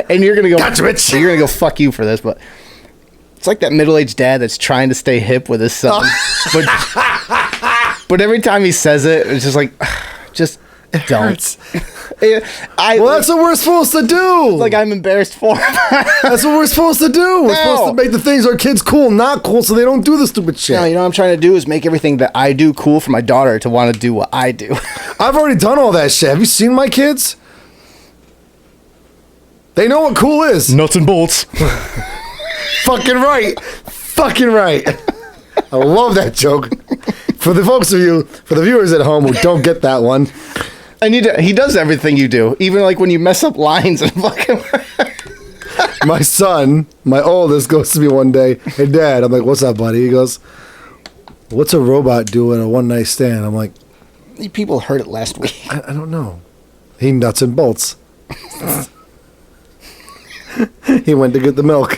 And you're going to go, gotcha, bitch. You're going to go, fuck you for this, but it's like that middle-aged dad that's trying to stay hip with his son. But every time he says it, it's just like, just don't. That's what we're supposed to do. Like I'm embarrassed for him. That's what we're supposed to do. We're supposed to make the things our kids cool, not cool, so they don't do the stupid shit. No, you know what I'm trying to do is make everything that I do cool for my daughter to want to do what I do. I've already done all that shit. Have you seen my kids? They know what cool is. Nuts and bolts. Fucking right. Fucking right. I love that joke. For the viewers at home who don't get that one. And he does everything you do, even like when you mess up lines and fucking. My son, my oldest, goes to me one day, "Hey, Dad," I'm like, "What's up, buddy?" He goes, "What's a robot do at a one night stand?" I'm like, People heard it last week. I don't know. He nuts and bolts. He went to get the milk.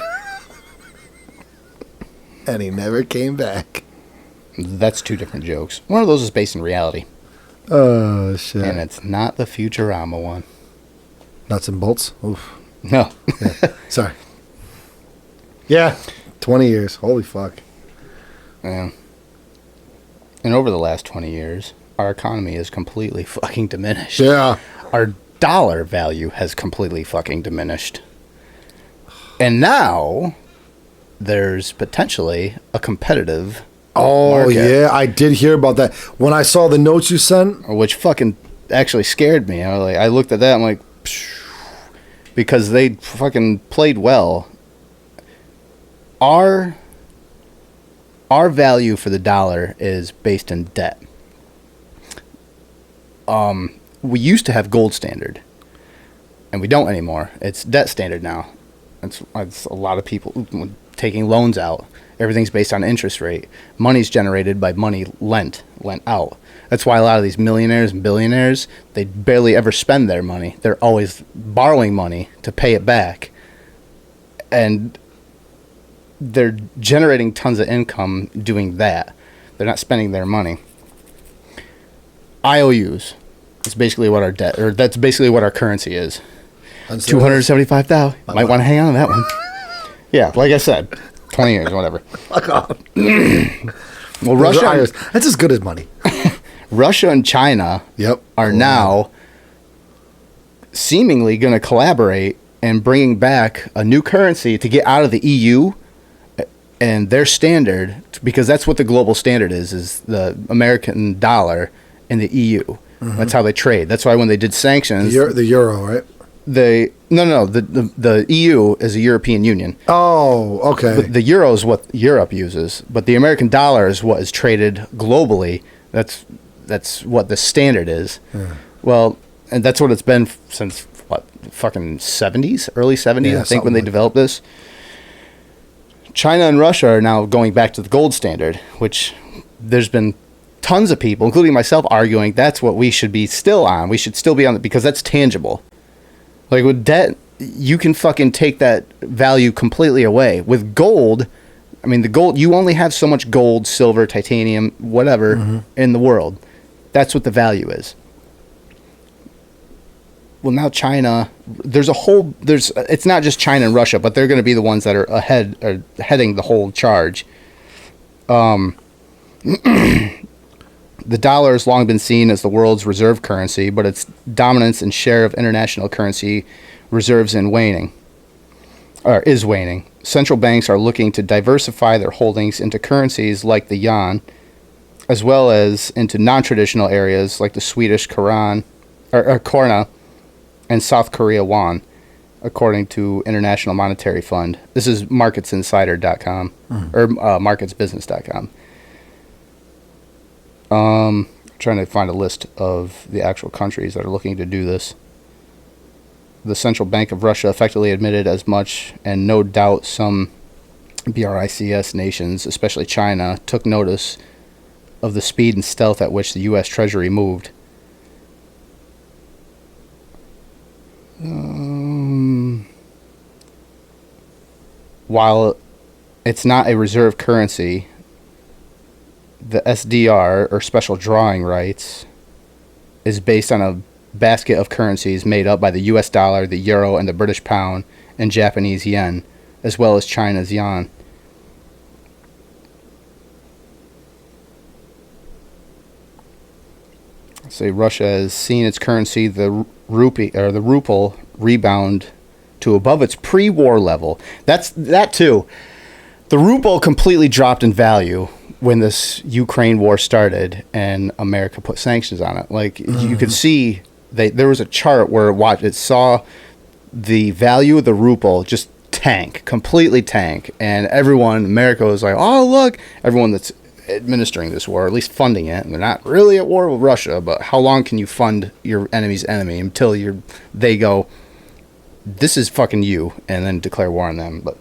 And he never came back. That's two different jokes. One of those is based in reality. Oh, shit. And it's not the Futurama one. Nuts and bolts? Oof. No. Yeah. Sorry. Yeah. 20 years. Holy fuck. Yeah. And over the last 20 years, our economy is completely fucking diminished. Yeah. Our dollar value has completely fucking diminished. And now there's potentially a competitive market, yeah. I did hear about that. When I saw the notes you sent. which fucking actually scared me. I looked at that, I'm like, psh, because they fucking played well. Our value for the dollar is based in debt. We used to have gold standard, and we don't anymore. It's debt standard now. It's a lot of people taking loans out. Everything's based on interest rate. Money's generated by money lent out. That's why a lot of these millionaires and billionaires, they barely ever spend their money. They're always borrowing money to pay it back. And they're generating tons of income doing that. They're not spending their money. IOUs. It's basically what our debt, or that's basically what our currency is. 275,000. Might want to hang on to that one. Yeah, like I said, 20 years, whatever. Fuck off. Well, Russia, That's as good as money. Russia and China are now seemingly going to collaborate and bringing back a new currency to get out of the EU and their standard, because that's what the global standard is the American dollar and the EU. Mm-hmm. That's how they trade. That's why when they did sanctions, The euro, right? the EU is a European Union. Oh, okay. But the euro is what Europe uses, but the American dollar is what is traded globally. That's what the standard is. Yeah. Well, and that's what it's been since fucking 70s, early 70s, yeah, I think, when they developed this. China and Russia are now going back to the gold standard, which there's been tons of people, including myself, arguing that's what we should be still on. We should still be on it because that's tangible. Like with debt, you can fucking take that value completely away. With gold, I mean, the gold, you only have so much gold, silver, titanium, whatever in the world. That's what the value is. Well, now China, it's not just China and Russia, but they're going to be the ones that are heading the whole charge. The dollar has long been seen as the world's reserve currency, but its dominance and share of international currency reserves is waning. Central banks are looking to diversify their holdings into currencies like the yuan, as well as into non-traditional areas like the Swedish krona and South Korea won, according to International Monetary Fund. This is marketsinsider.com or marketsbusiness.com. Trying to find a list of the actual countries that are looking to do this. The Central Bank of Russia effectively admitted as much, and no doubt some BRICS nations, especially China, took notice of the speed and stealth at which the U.S. Treasury moved. While it's not a reserve currency, the SDR, or special drawing rights, is based on a basket of currencies made up by the US dollar, the euro, and the British pound, and Japanese yen, as well as China's yuan. Say Russia has seen its currency, the ruble, rebound to above its pre-war level. That too. The ruble completely dropped in value when this Ukraine war started and America put sanctions on it. Like you could see, there was a chart where it saw the value of the ruble just completely tank. And everyone, America was like, oh, look, everyone that's administering this war, or at least funding it, and they're not really at war with Russia, but how long can you fund your enemy's enemy until they go, this is fucking you, and then declare war on them. But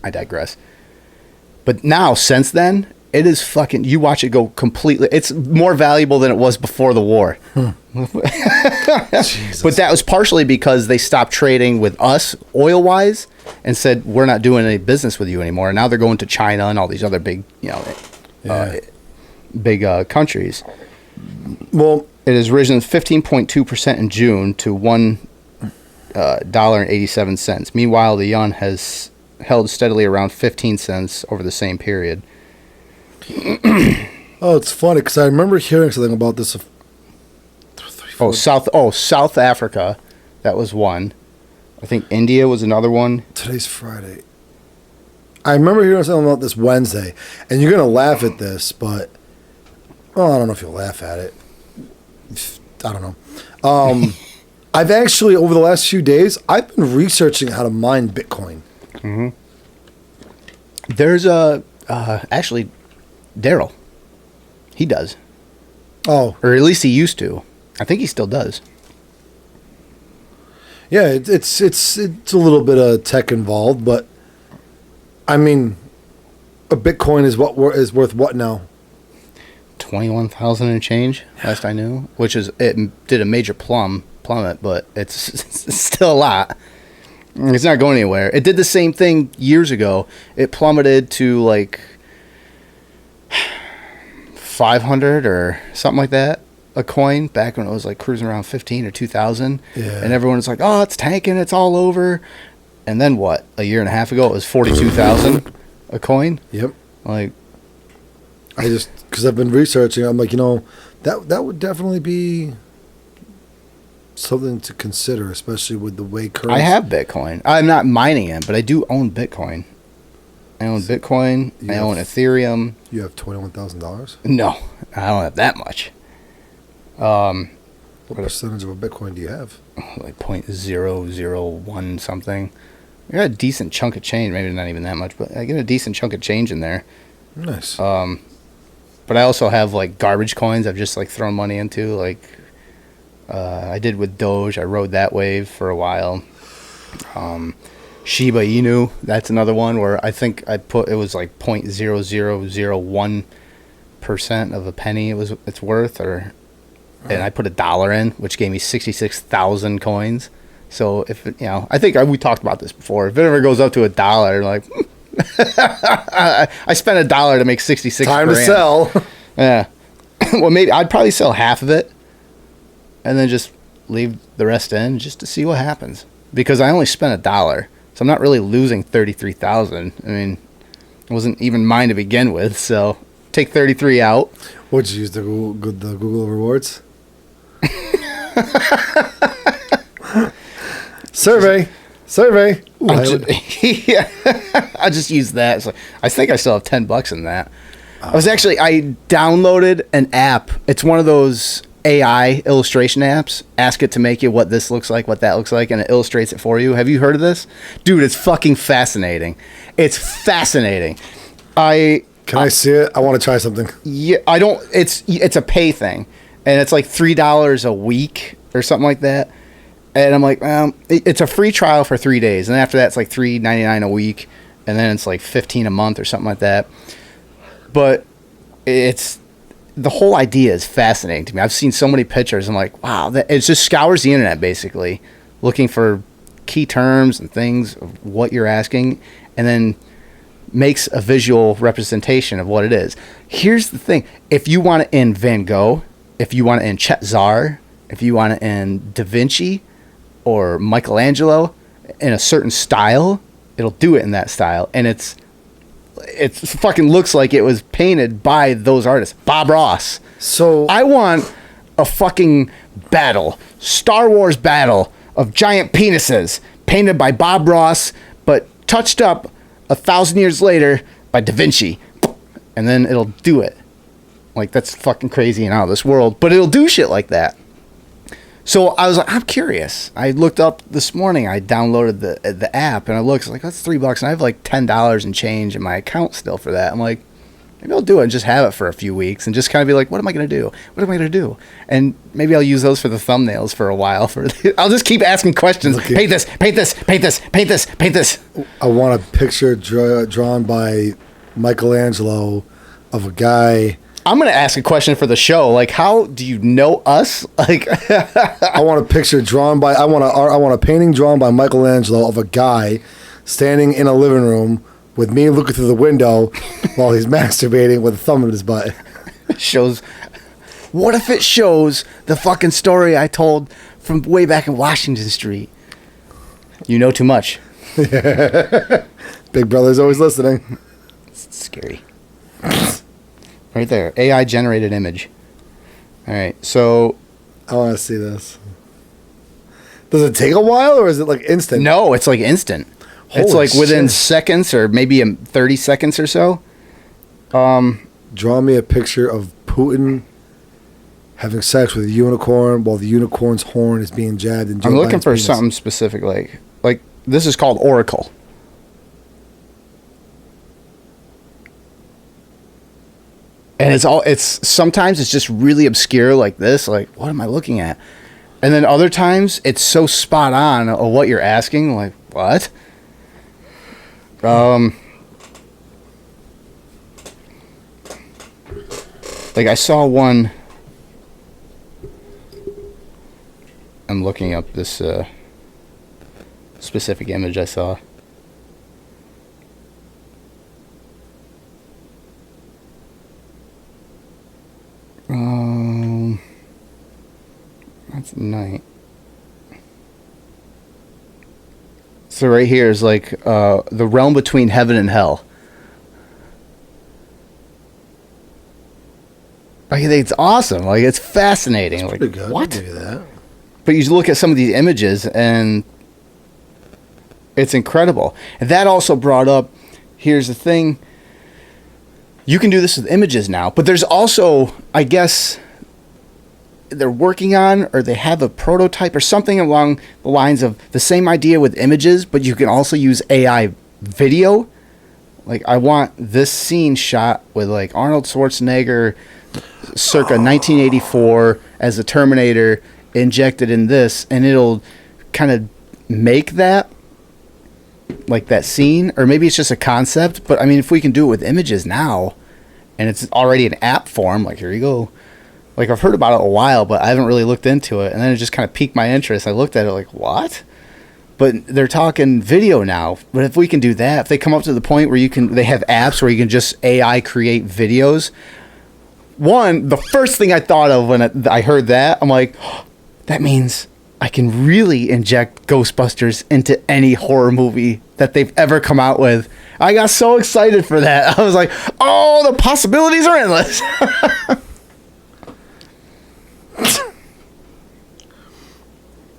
I digress. But now, since then, it is fucking, you watch it go completely, it's more valuable than it was before the war. But that was partially because they stopped trading with us oil-wise and said, we're not doing any business with you anymore. And now they're going to China and all these other big, countries. Well, it has risen 15.2% in June to $1.87. Meanwhile, the yuan has held steadily around 15 cents over the same period. Oh, it's funny because I remember hearing something about this. South Africa, that was one. I think India was another one. Today's Friday. I remember hearing something about this Wednesday, and you're gonna laugh at this, but I don't know if you'll laugh at it. I don't know. I've actually over the last few days, I've been researching how to mine Bitcoin. Mm-hmm. There's actually Daryl. He does. Oh, or at least he used to. I think he still does. Yeah, it's a little bit of tech involved, but I mean, a Bitcoin is worth what now? 21,000 and change. Last I knew, which is it did a major plummet, but it's still a lot. It's not going anywhere. It did the same thing years ago. It plummeted to like 500 or something like that a coin back when it was like cruising around 15 or 2,000. Yeah. And everyone was like, oh, it's tanking, it's all over. And then what? A year and a half ago, it was 42,000 a coin. Yep. Like, because I've been researching, I'm like, that would definitely be something to consider, especially with the way currency. I have Bitcoin. I'm not mining it, but I do own Bitcoin. I own Bitcoin. I own Ethereum. You have $21,000? No, I don't have that much. What percentage of a Bitcoin do you have? Like 0.001 something. I got a decent chunk of change. Maybe not even that much, but I get a decent chunk of change in there. Nice. But I also have like garbage coins I've just like thrown money into. Like I did with Doge. I rode that wave for a while. Shiba Inu, that's another one where I think I put, it was like 0.0001% of a penny it's worth, and I put $1 in, which gave me 66,000 coins. So if I think we talked about this before. If it ever goes up to $1, like I spent $1 to make 66. Time grand. to sell. Yeah. Well, maybe I'd probably sell half of it, and then just leave the rest in just to see what happens. Because I only spent $1, so I'm not really losing 33,000. I mean, it wasn't even mine to begin with. So take 33 out. What'd you use the Google rewards? Survey. Yeah, I just used that. So I think I still have $10 in that. I downloaded an app. It's one of those AI illustration apps. Ask it to make you what this looks like, what that looks like, and it illustrates it for you. Have you heard of this? Dude, it's fucking fascinating. It's fascinating. Can I see it? I want to try something. Yeah, I don't. It's a pay thing, and it's like $3 a week or something like that. And I'm like, it's a free trial for 3 days, and after that, it's like $3.99 a week, and then it's like $15 a month or something like that. But the whole idea is fascinating to me. I've seen so many pictures. I'm like, wow, it just scours the internet basically, looking for key terms and things of what you're asking, and then makes a visual representation of what it is. Here's the thing. If you want it in Van Gogh, if you want it in Chet Zar, if you want it in Da Vinci or Michelangelo in a certain style, it'll do it in that style. And it fucking looks like it was painted by those artists. Bob Ross. So I want a fucking battle, Star Wars battle of giant penises painted by Bob Ross, but touched up 1,000 years later by Da Vinci. And then it'll do it. Like, that's fucking crazy and out of this world. But it'll do shit like that. So I was like, I'm curious. I looked up this morning. I downloaded the app, and I looked like that's $3, and I have like $10 and change in my account still for that. I'm like, maybe I'll do it and just have it for a few weeks and just kind of be like, what am I going to do? What am I going to do? And maybe I'll use those for the thumbnails for a while. I'll just keep asking questions. Okay. Paint this, paint this, paint this, paint this, paint this. I want a picture drawn by Michelangelo of a guy. I'm going to ask a question for the show. Like, how do you know us? Like, I want a picture drawn by. I want a painting drawn by Michelangelo of a guy standing in a living room with me looking through the window while he's masturbating with a thumb in his butt. shows. What if it shows the fucking story I told from way back in Washington Street? You know too much. Big Brother's always listening. It's scary. Right there. AI generated image. All right. So. I want to see this. Does it take a while or is it like instant? No, it's like instant. It's Holy like within shit. seconds or maybe 30 seconds or so. Draw me a picture of Putin having sex with a unicorn while the unicorn's horn is being jabbed in Joe I'm looking Biden's for penis. something specific. Like this is called Oracle. And it's sometimes it's just really obscure like this. Like, what am I looking at? And then other times it's so spot on of what you're asking. Like, what? Like I saw one. I'm looking up this specific image I saw. That's night. So right here is like the realm between heaven and hell. Like it's awesome. Like it's fascinating. Like Pretty good. what? I'll give you that. But you look at some of these images and it's incredible. And that also brought up, here's the thing. You can do this with images now, but there's also, I guess, they're working on or they have a prototype or something along the lines of the same idea with images, but you can also use AI video. Like I want this scene shot with like Arnold Schwarzenegger circa 1984 as the Terminator injected in this, and it'll kind of make that like that scene, or maybe it's just a concept, but I mean if we can do it with images now and it's already an app form, like here you go. Like I've heard about it a while, but I haven't really looked into it, and then it just kind of piqued my interest. I looked at it like, what? But they're talking video now. But if we can do that, if they come up to the point where they have apps where you can just AI create videos. One, the first thing I thought of when I heard that, I'm like, oh, that means I can really inject Ghostbusters into any horror movie that they've ever come out with. I got so excited for that. I was like, oh, the possibilities are endless.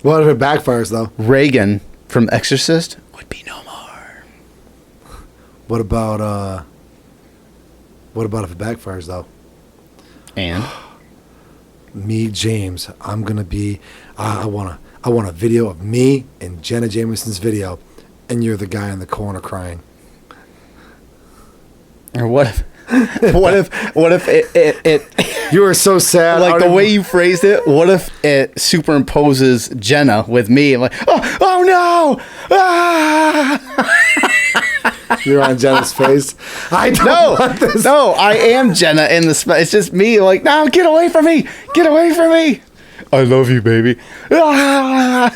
What if it backfires though? Reagan from Exorcist would be no more. What about if it backfires though? And Me, James, I'm gonna be. I want a video of me and Jenna Jameson's video, and you're the guy in the corner crying. or what if it You are so sad. like the way you phrased it, what if it superimposes Jenna with me? I'm like, oh no! Ah! You're on Jenna's face. I don't want this. No, I am Jenna in the it's just me like, no, get away from me! Get away from me! I love you, baby. Ah!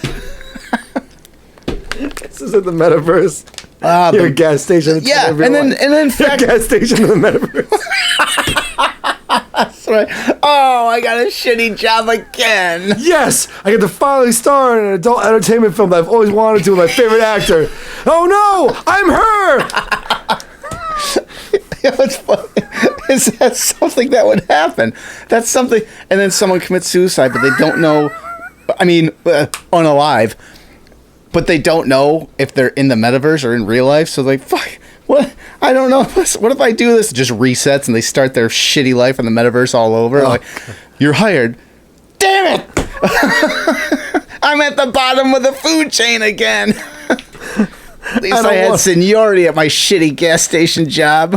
This is in the metaverse. You're a But- gas station. yeah, and then You're a fact, gas station in the metaverse. that's right. Oh, I got a shitty job again. Yes, I get to finally star in an adult entertainment film that I've always wanted to with my favorite actor. Oh no, I'm her. What's funny is that something that would happen. That's something, and then someone commits suicide, but they don't know. I mean, unalive, but they don't know if they're in the metaverse or in real life. So like, fuck, what? I don't know. What if I do this? It just resets and they start their shitty life in the metaverse all over. Like, you're hired. Damn it! I'm at the bottom of the food chain again. At least I had want- seniority at my shitty gas station job.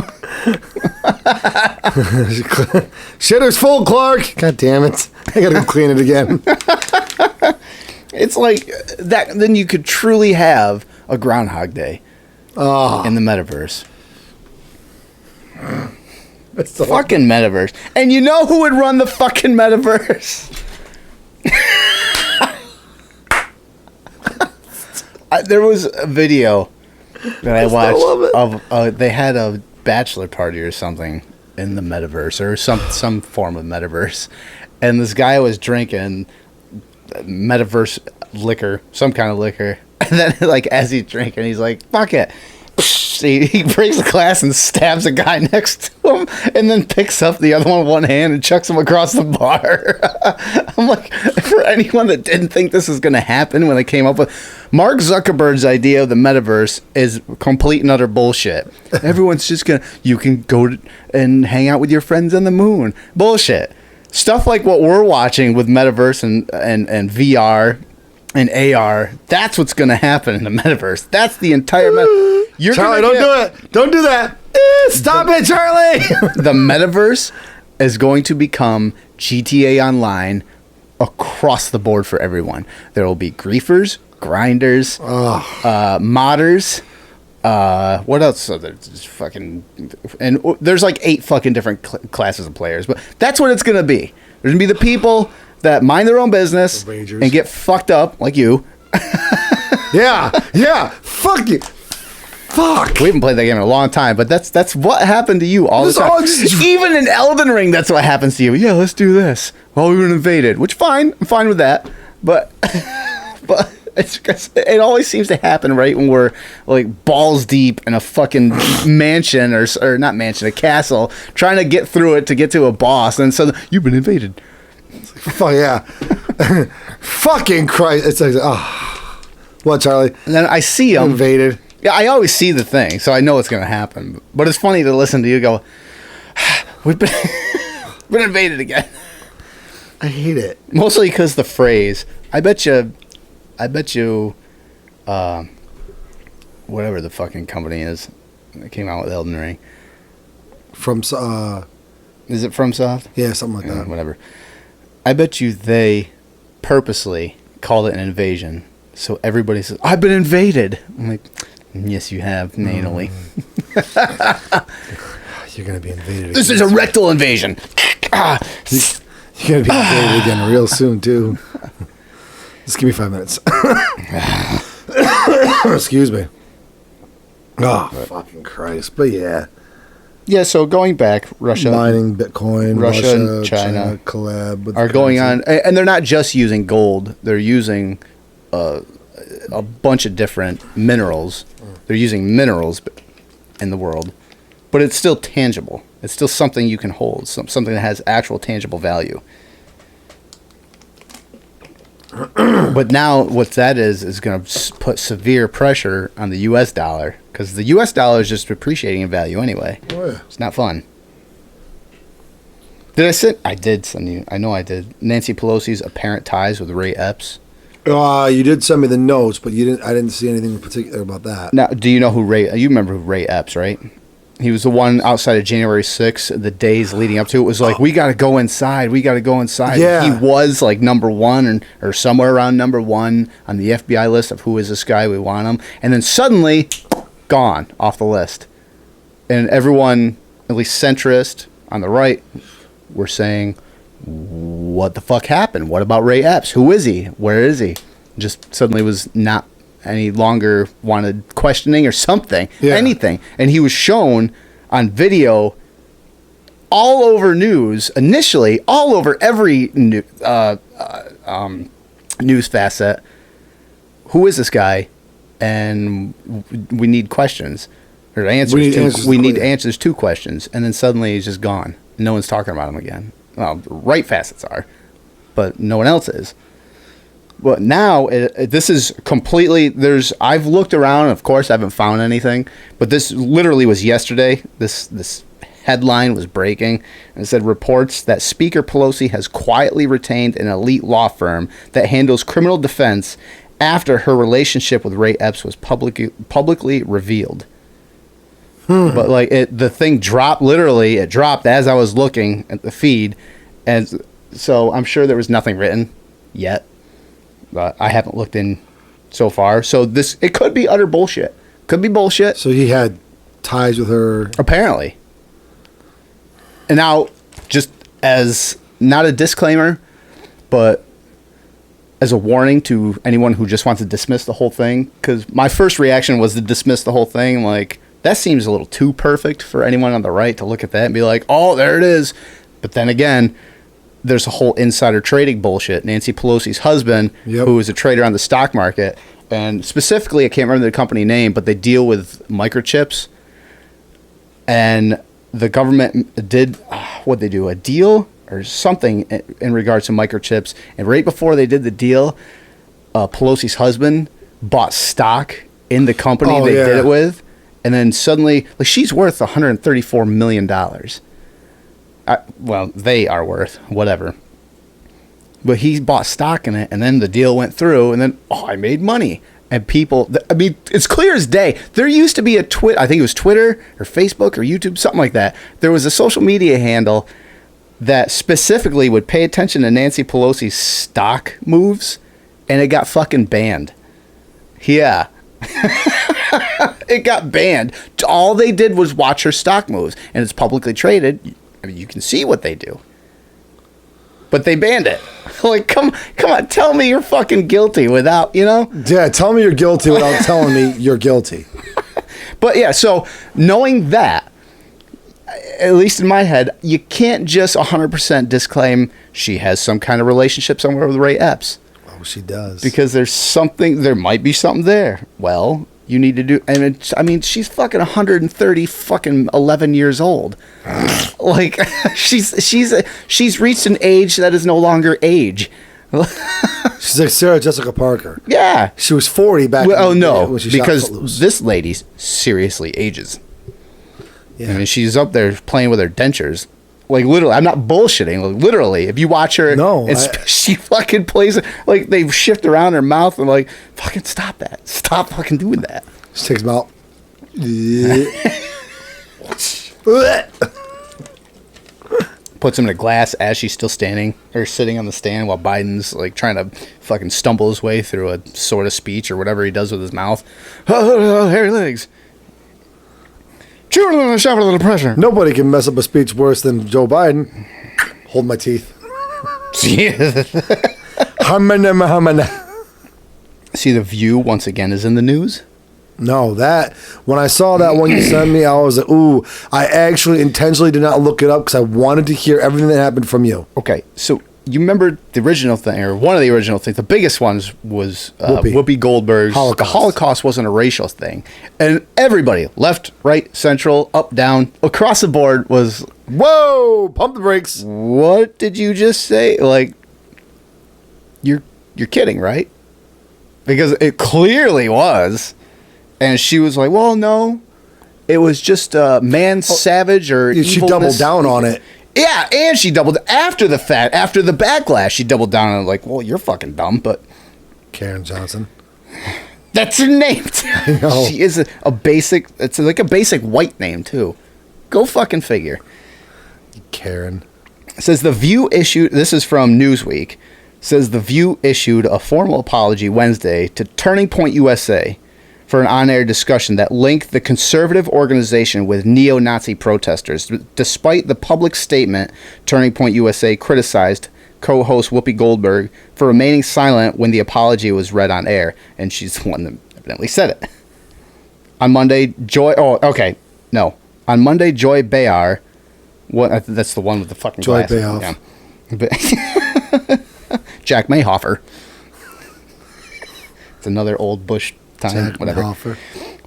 Shitter's full, Clark. God damn it. I gotta go clean it again. It's like that. Then you could truly have a Groundhog Day in the metaverse. It's the Fucking metaverse. And you know who would run the fucking metaverse? There was a video that I watched of they had a bachelor party or something in the metaverse or some form of metaverse, and this guy was drinking metaverse liquor, some kind of liquor, and then like as he's drinking, he's like, "Fuck it." He breaks the glass and stabs a guy next to him, and then picks up the other one with one hand and chucks him across the bar. I'm like, for anyone that didn't think this was going to happen when they came up with Mark Zuckerberg's idea of the metaverse is complete and utter bullshit. Everyone's just you can go and hang out with your friends on the moon. Bullshit. Stuff like what we're watching with metaverse and VR and AR, that's what's going to happen in the metaverse. That's the entire Charlie, don't do it. Don't do that. Stop it, Charlie. The metaverse is going to become GTA Online across the board for everyone. There will be griefers, grinders, modders. What else? There's fucking, and there's like 8 fucking different classes of players, but that's what it's going to be. There's going to be the people that mind their own business and get fucked up like you. Yeah. Fuck you. Fuck. We haven't played that game in a long time, but that's what happened to you all the time. Even in Elden Ring, that's what happens to you. Yeah, let's do this. Well, we were invaded, which fine. I'm fine with that. But it always seems to happen right when we're like balls deep in a fucking mansion or not mansion, a castle, trying to get through it to get to a boss, and so you've been invaded. Fuck yeah. Fucking Christ. It's like, oh. What, Charlie? And then I see him. Invaded. Yeah, I always see the thing, so I know it's going to happen. But it's funny to listen to you go, we've been, been invaded again. I hate it. Mostly because the phrase, I bet you, whatever the fucking company is that came out with Elden Ring. Is it FromSoft? Yeah, something like that. Whatever. I bet you they purposely called it an invasion. So everybody says, I've been invaded. I'm like, yes, you have, anally. You're going to be invaded This is a rectal invasion. You're going to be invaded again real soon, too. Just give me 5 minutes. Excuse me. Oh, fucking Christ. But yeah. Yeah, so going back, Russia. Mining Bitcoin. Russia and China collab with are going on. And they're not just using gold. They're using a bunch of different minerals. They're using minerals in the world. But it's still tangible. It's still something you can hold. Something that has actual tangible value. But now what that is going to put severe pressure on the U.S. dollar. Because the U.S. dollar is just depreciating in value anyway. Oh, yeah. It's not fun. Did I send? I did send you. I know I did. Nancy Pelosi's apparent ties with Ray Epps. You did send me the notes, but you didn't. I didn't see anything in particular about that. Now, do you know who Ray? You remember who Ray Epps, right? He was the one outside of January 6th, the days leading up to it. Was like, we got to go inside. We got to go inside. Yeah. He was like number one or somewhere around number one on the FBI list of who is this guy, we want him. And then suddenly, gone off the list. And everyone, at least centrist on the right, were saying, what the fuck happened? What about Ray Epps? Who is he? Where is he? Just suddenly was not any longer wanted questioning or something, anything. And he was shown on video all over news, initially, all over every news facet. Who is this guy? And we need questions or answers. We need answers to questions. And then suddenly he's just gone. No one's talking about him again. Well, right facets are, but no one else is. But now this is completely. I've looked around. Of course, I haven't found anything. But this literally was yesterday. This headline was breaking. And it said reports that Speaker Pelosi has quietly retained an elite law firm that handles criminal defense after her relationship with Ray Epps was publicly revealed. But like the thing dropped, literally it dropped as I was looking at the feed, and so I'm sure there was nothing written yet, but I haven't looked in so far. So it could be utter bullshit. Could be bullshit. So he had ties with her. Apparently. And now, just as not a disclaimer, but as a warning to anyone who just wants to dismiss the whole thing, because my first reaction was to dismiss the whole thing, like, that seems a little too perfect for anyone on the right to look at that and be like, oh, there it is. But then again, there's a whole insider trading bullshit. Nancy Pelosi's husband, who is a trader on the stock market, and specifically, I can't remember the company name, but they deal with microchips. And the government did, what'd they do, a deal or something in regards to microchips. And right before they did the deal, Pelosi's husband bought stock in the company did it with. And then suddenly, like, she's worth $134 million. Well, they are worth whatever. But he bought stock in it, and then the deal went through, and then, I made money. And people, I mean, it's clear as day. There used to be I think it was Twitter or Facebook or YouTube, something like that. There was a social media handle that specifically would pay attention to Nancy Pelosi's stock moves, and it got fucking banned. Yeah. It got banned. All they did was watch her stock moves, and it's publicly traded. I mean, you can see what they do, but they banned it. Like, come on, tell me you're fucking guilty without, Yeah, tell me you're guilty without telling me you're guilty. But yeah, so knowing that, at least in my head, you can't just 100% disclaim she has some kind of relationship somewhere with Ray Epps. Oh, she does. Because there might be something there. Well, you need to do, and I mean, she's fucking 130 fucking 11 years old. Like, she's reached an age that is no longer age. She's like Sarah Jessica Parker. Yeah. She was 40 back when she shot because Footloose. This lady seriously ages. Yeah. I mean, she's up there playing with her dentures. Like, literally, I'm not bullshitting. Like, literally, if you watch her, she fucking plays it. Like, they shift around her mouth and, like, fucking stop that. Stop fucking doing that. She takes them out. Puts him in a glass as she's still standing or sitting on the stand while Biden's, like, trying to fucking stumble his way through a sort of speech or whatever he does with his mouth. Oh, hairy legs. Chewing on a shove a little pressure. Nobody can mess up a speech worse than Joe Biden. Hold my teeth. See, The View once again is in the news. No, when I saw that one you sent me, I was like, ooh, I actually intentionally did not look it up because I wanted to hear everything that happened from you. Okay, so you remember the original thing, or one of the original things, the biggest ones was Whoopi Goldberg's Holocaust. The Holocaust wasn't a racial thing. And everybody, left, right, central, up, down, across the board was, whoa, pump the brakes. What did you just say? Like, you're kidding, right? Because it clearly was. And she was like, well, no, it was just man savage or evilness. She doubled down on it. Yeah, and she doubled after the fact, after the backlash. She doubled down on it, like, well, you're fucking dumb, but Karen Johnson. That's her name. I know. She is a basic. It's like a basic white name too. Go fucking figure. Karen. It says The View issued. This is from Newsweek. Says The View issued a formal apology Wednesday to Turning Point USA for an on-air discussion that linked the conservative organization with neo-Nazi protesters. Despite the public statement, Turning Point USA criticized co-host Whoopi Goldberg for remaining silent when the apology was read on air, and she's the one that evidently said it. On Monday, Joy Behar, that's the one with the fucking Joy glasses. Behar. Yeah. Jack Mayhofer. It's another old Bush time, whatever. Mayhofer.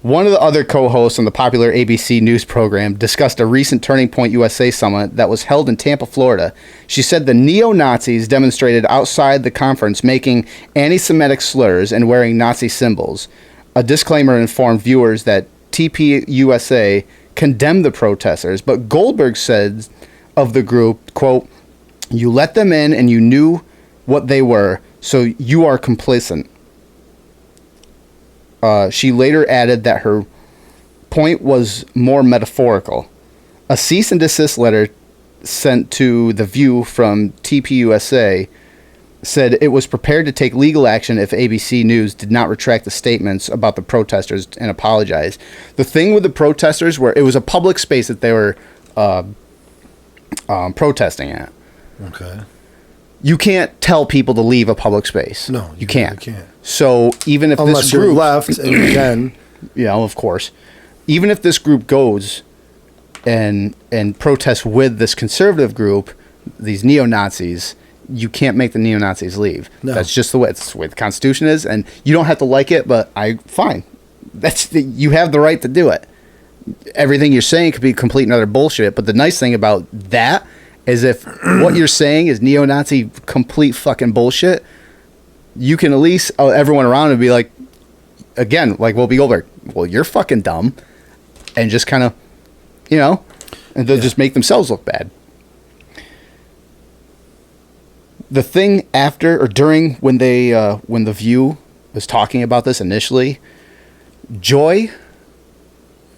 One of the other co-hosts on the popular ABC news program discussed a recent Turning Point USA summit that was held in Tampa, Florida. She said the neo-Nazis demonstrated outside the conference making anti-Semitic slurs and wearing Nazi symbols. A disclaimer informed viewers that TP USA condemned the protesters, but Goldberg said of the group, quote, "You let them in and you knew what they were, so you are complacent." She later added that her point was more metaphorical. A cease and desist letter sent to The View from TPUSA said it was prepared to take legal action if ABC News did not retract the statements about the protesters and apologize. The thing with the protesters were it was a public space that they were protesting at. Okay. You can't tell people to leave a public space. No, you can't. You can't. So even if Unless this you're group left and you can. Yeah, of course. Even if this group goes and protests with this conservative group, these neo-Nazis, you can't make the neo-Nazis leave. No. That's just the way the Constitution is, and you don't have to like it, but fine. You have the right to do it. Everything you're saying could be complete and utter bullshit, but the nice thing about that is if what you're saying is neo-Nazi complete fucking bullshit, you can at least everyone around would be like, again, like Whoopi Goldberg, well, you're fucking dumb, and just kind of, and they'll just make themselves look bad. The thing after or during when The View was talking about this initially, Joy,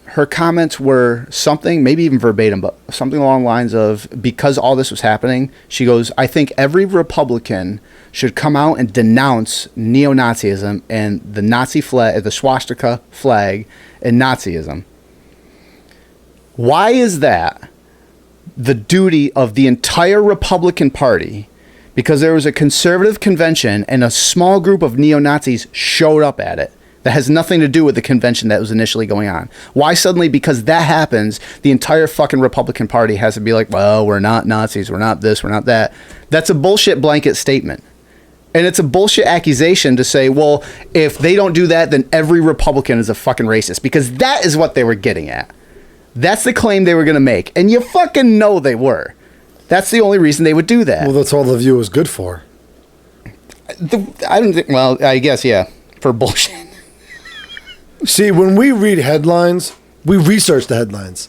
her comments were something, maybe even verbatim, but something along the lines of, because all this was happening, she goes, I think every Republican should come out and denounce neo-Nazism and the Nazi flag, the swastika flag, and Nazism. Why is that the duty of the entire Republican Party? Because there was a conservative convention and a small group of neo-Nazis showed up at it. That has nothing to do with the convention that was initially going on. Why suddenly, because that happens, the entire fucking Republican Party has to be like, well, we're not Nazis, we're not this, we're not that. That's a bullshit blanket statement. And it's a bullshit accusation to say, well, if they don't do that, then every Republican is a fucking racist. Because that is what they were getting at. That's the claim they were going to make. And you fucking know they were. That's the only reason they would do that. Well, that's all The View was good for. I don't think, well, I guess, yeah, for bullshit. See, when we read headlines, we research the headlines.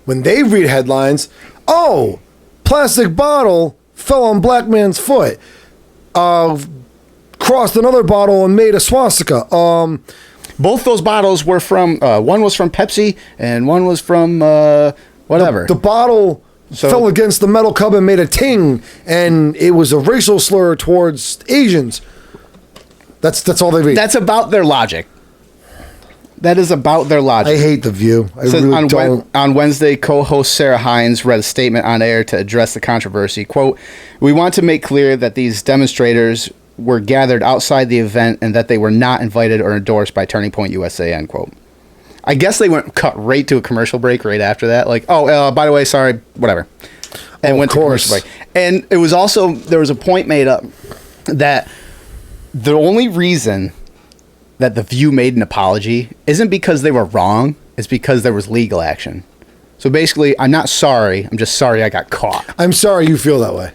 When they read headlines, oh, plastic bottle fell on black man's foot. Crossed another bottle and made a swastika. Both those bottles were from, one was from Pepsi and one was from whatever. The bottle fell against the metal cup and made a ting, and it was a racial slur towards Asians. That's all they read. That's about their logic. That is about their logic. I hate The View. I really don't. On Wednesday, co-host Sarah Hines read a statement on air to address the controversy. Quote, "We want to make clear that these demonstrators were gathered outside the event and that they were not invited or endorsed by Turning Point USA," end quote. I guess they cut right to a commercial break right after that. Like, by the way, sorry, whatever. And went to commercial break. And it was also, there was a point made up that the only reason that The View made an apology isn't because they were wrong, it's because there was legal action. So basically, I'm not sorry, I'm just sorry I got caught. I'm sorry you feel that way.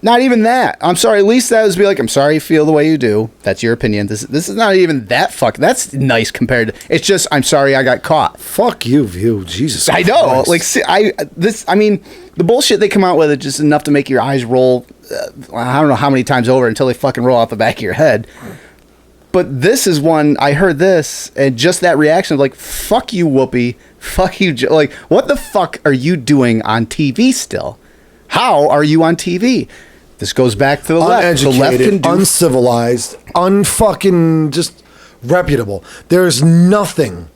Not even that. I'm sorry, at least that was be like, I'm sorry you feel the way you do. That's your opinion. This is not even that that's nice compared to, it's just, I'm sorry I got caught. Fuck you, View. Jesus I know. Christ. Like, see, I mean, the bullshit they come out with is just enough to make your eyes roll, I don't know how many times over until they fucking roll off the back of your head. But this is one, I heard this, and just that reaction of like, fuck you, Whoopi. Fuck you. Like, what the fuck are you doing on TV still? How are you on TV? This goes back to the left. The left can do uncivilized, unfucking just reputable. There's nothing.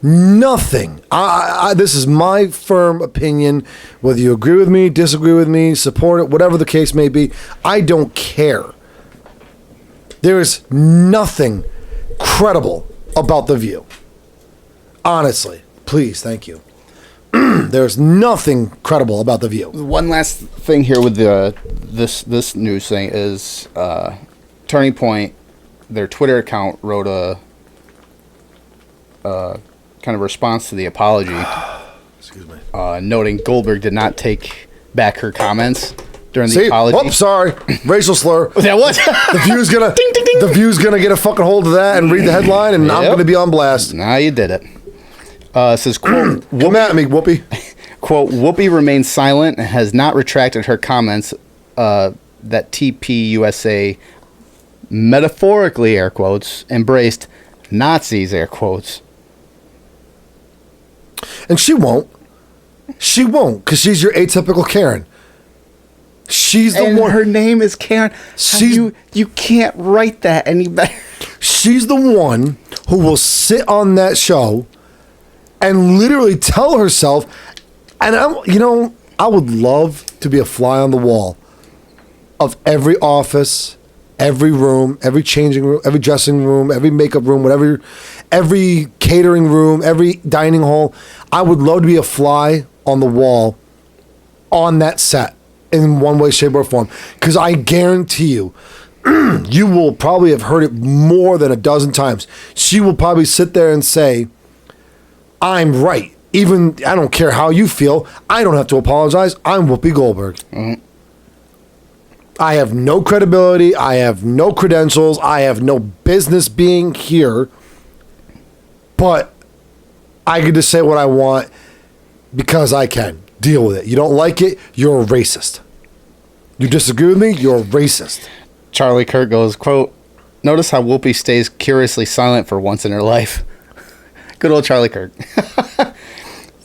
This is my firm opinion. Whether you agree with me, disagree with me, support it, whatever the case may be, I don't care. There is nothing credible about The View. Honestly. Please, thank you. There's nothing credible about The View. One last thing here with this news thing is Turning Point, their Twitter account wrote a kind of response to the apology. Excuse me. Noting Goldberg did not take back her comments during the apology. Oh, sorry. Racial slur. That was The View's gonna ding, ding, ding. The View's gonna get a fucking hold of that and read the headline, and I'm gonna be on blast. Now you did it. It says, quote, Come at me, Whoopi. quote, Whoopi remains silent and has not retracted her comments that TPUSA metaphorically, air quotes, embraced Nazis, air quotes. And she won't. She won't, because she's your atypical Karen. She's the And one. her name is Karen. You can't write that any better. She's the one who will sit on that show and literally tell herself, and I would love to be a fly on the wall of every office, every room, every changing room, every dressing room, every makeup room, whatever, every catering room, every dining hall. I would love to be a fly on the wall on that set in one way, shape, or form. Because I guarantee you, you will probably have heard it more than a dozen times. She will probably sit there and say, I'm right. Even, I don't care how you feel. I don't have to apologize. I'm Whoopi Goldberg. Mm-hmm. I have no credibility. I have no credentials. I have no business being here. But I get to say what I want because I can. Deal with it. You don't like it, you're a racist. You disagree with me, you're a racist. Charlie Kirk goes, quote, notice how Whoopi stays curiously silent for once in her life. Good old Charlie Kirk.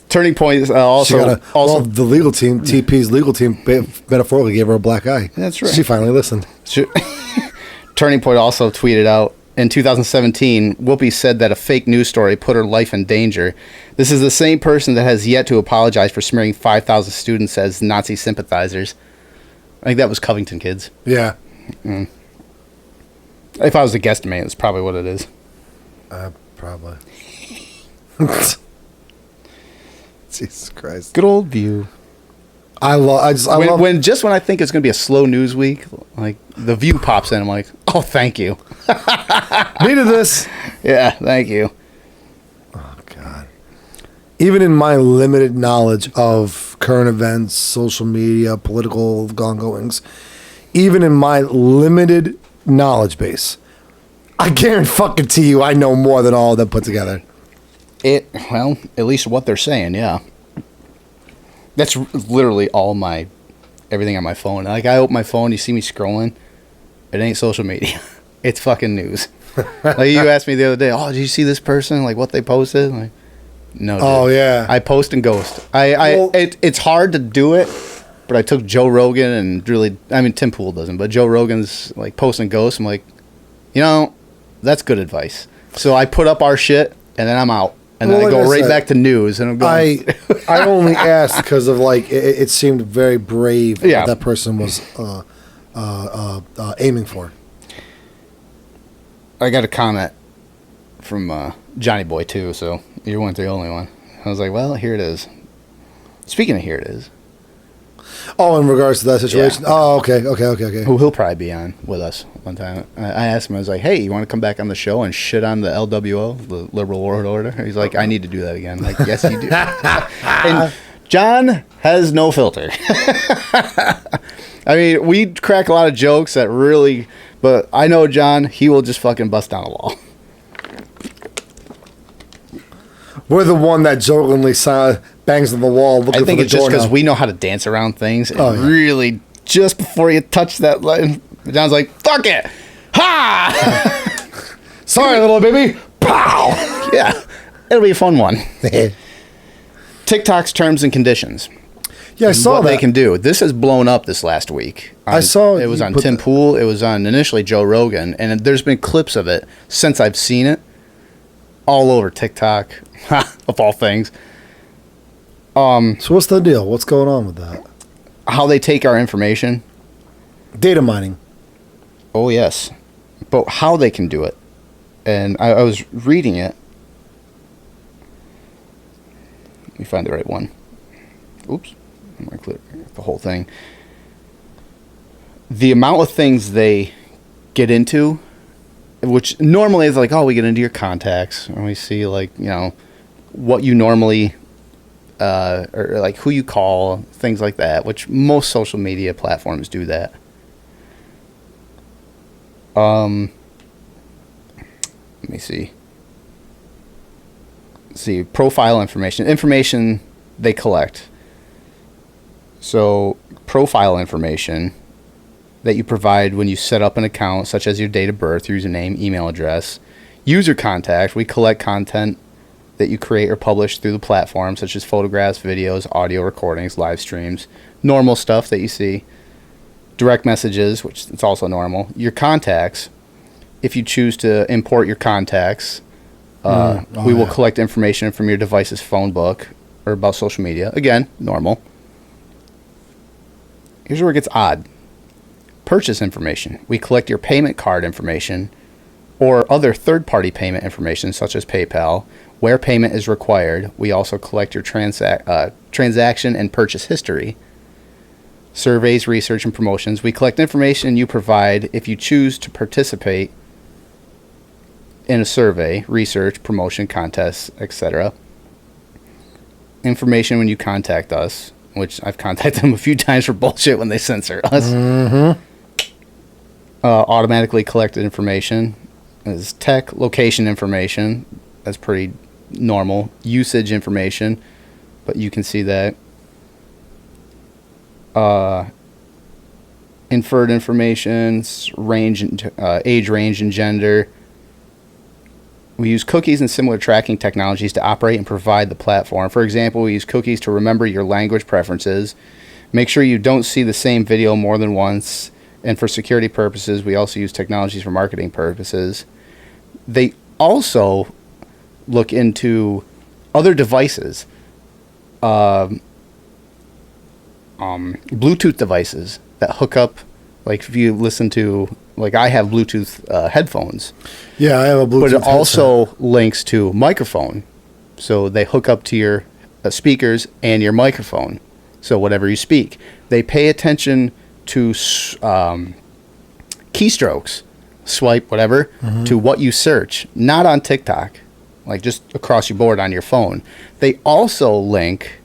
Turning point also the legal team, TP's legal team, metaphorically gave her a black eye. That's right. She finally listened. Turning point also tweeted out, in 2017, Whoopi said that a fake news story put her life in danger. This is the same person that has yet to apologize for smearing 5,000 students as Nazi sympathizers. I think that was Covington kids. Yeah. Mm. If I was to guesstimate, it's probably what it is. Probably. Jesus Christ. Good old View. When I think it's going to be a slow news week, like the View pops in, I'm like, oh, thank you. Needed this. Yeah, thank you. Oh, God. Even in my limited knowledge of current events, social media, political ongoings, even in my limited knowledge base, I guarantee you I know more than all of them put together. Well, at least what they're saying, yeah. That's literally everything on my phone. Like, I open my phone, you see me scrolling, it ain't social media. It's fucking news. Like, you asked me the other day, oh, did you see this person? Like, what they posted? Like, no, dude. Oh, yeah. I post and ghost. It's hard to do it, but I took Joe Rogan and Tim Pool doesn't, but Joe Rogan's, like, post and ghost. I'm like, that's good advice. So I put up our shit, and then I'm out. And then I go right back to news, and I'm going. I only asked because of it seemed very brave what that person was aiming for. I got a comment from Johnny Boy too, so you weren't the only one. I was like, well, here it is. Speaking of here it is. Oh, in regards to that situation? Yeah. Oh, okay. He'll probably be on with us one time. I asked him, I was like, hey, you want to come back on the show and shit on the LWO, the Liberal World Order? He's like, I need to do that again. I'm like, yes, you do. And John has no filter. I mean, we crack a lot of jokes that really, but I know John, he will just fucking bust down a wall. We're the one that jokingly bangs on the wall looking for the door. I think it's just because we know how to dance around things. And really, just before you touch that line, John's like, fuck it. Ha! Sorry, little baby. Pow! Yeah. It'll be a fun one. TikTok's terms and conditions. Yeah, I saw what that. they can do. This has blown up this last week. I saw it was on Tim Pool. It was on initially Joe Rogan. And there's been clips of it since I've seen it all over TikTok, of all things. So what's the deal? What's going on with that? How they take our information. Data mining. Oh, yes. But how they can do it. And I was reading it. Let me find the right one. Oops. I'm going to clear the whole thing. The amount of things they get into, which normally is like, oh, we get into your contacts. And we see, like, what you normally... or like who you call, things like that, which most social media platforms do that. Let me see. see, profile information they collect. So profile information that you provide when you set up an account, such as your date of birth, username, email address. User contact, we collect content that you create or publish through the platform, such as photographs, videos, audio recordings, live streams, normal stuff that you see. Direct messages, which is also normal. Your contacts, if you choose to import your contacts, we will collect information from your device's phone book or about social media. Again, normal. Here's where it gets odd. Purchase information. We collect your payment card information or other third-party payment information, such as PayPal. Where payment is required, we also collect your transaction and purchase history. Surveys, research, and promotions. We collect information you provide if you choose to participate in a survey, research, promotion, contests, etc. Information when you contact us, which I've contacted them a few times for bullshit when they censor us. Mm-hmm. Automatically collected information is tech, location information. That's pretty normal. Usage information, but you can see that. Inferred information, range, age range, and gender. We use cookies and similar tracking technologies to operate and provide the platform. For example, we use cookies to remember your language preferences. Make sure you don't see the same video more than once. And for security purposes, we also use technologies for marketing purposes. They also look into other devices, Bluetooth devices that hook up. Like if you listen to, like I have Bluetooth headphones. Yeah, I have a Bluetooth. But it also links to microphone, so they hook up to your speakers and your microphone. So whatever you speak, they pay attention to keystrokes, swipe, whatever, to what you search, not on TikTok, like just across your board on your phone. They also link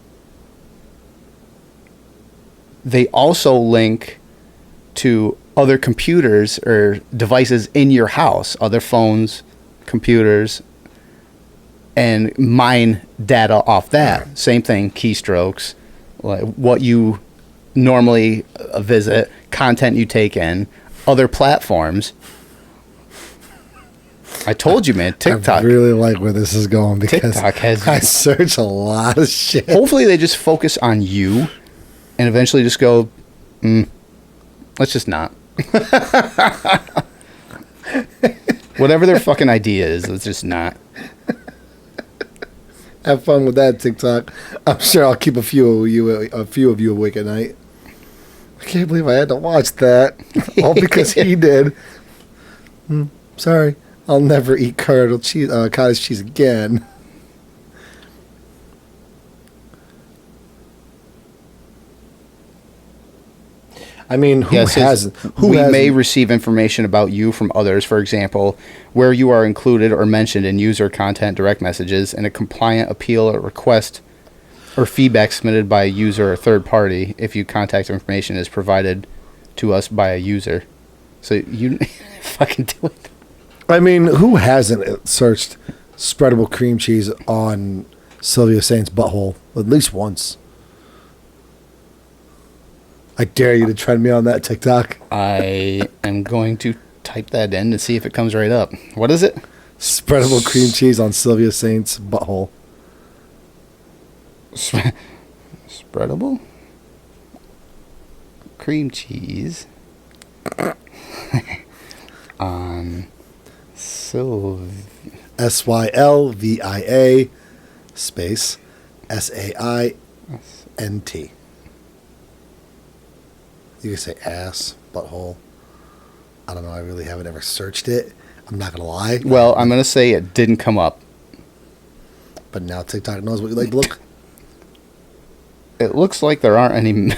to other computers or devices in your house, other phones, computers, and mine data off that. Same thing, keystrokes, like what you normally visit, content you take in, other platforms. I told you, man, TikTok. I really like where this is going because TikTok has. I search a lot of shit. Hopefully, they just focus on you, and eventually just go, let's just not. Whatever their fucking idea is, let's just not. Have fun with that, TikTok. I'm sure I'll keep a few of you awake at night. I can't believe I had to watch that. All because he did. Sorry. I'll never eat cottage cheese again. I mean, who hasn't? We may receive information about you from others, for example, where you are included or mentioned in user content direct messages and a compliant appeal or request or feedback submitted by a user or third party if your contact information is provided to us by a user. So you fucking do it. I mean, who hasn't searched spreadable cream cheese on Sylvia Saint's butthole at least once? I dare you to trend me on that TikTok. I am going to type that in to see if it comes right up. What is it? Spreadable cream cheese on Sylvia Saint's butthole. Spreadable cream cheese on Sylvia. SYLVIA space SAINT. You can say ass, butthole. I don't know. I really haven't ever searched it. I'm not going to lie. Well, I'm going to say it didn't come up. But now TikTok knows what you like to look. It looks like there aren't any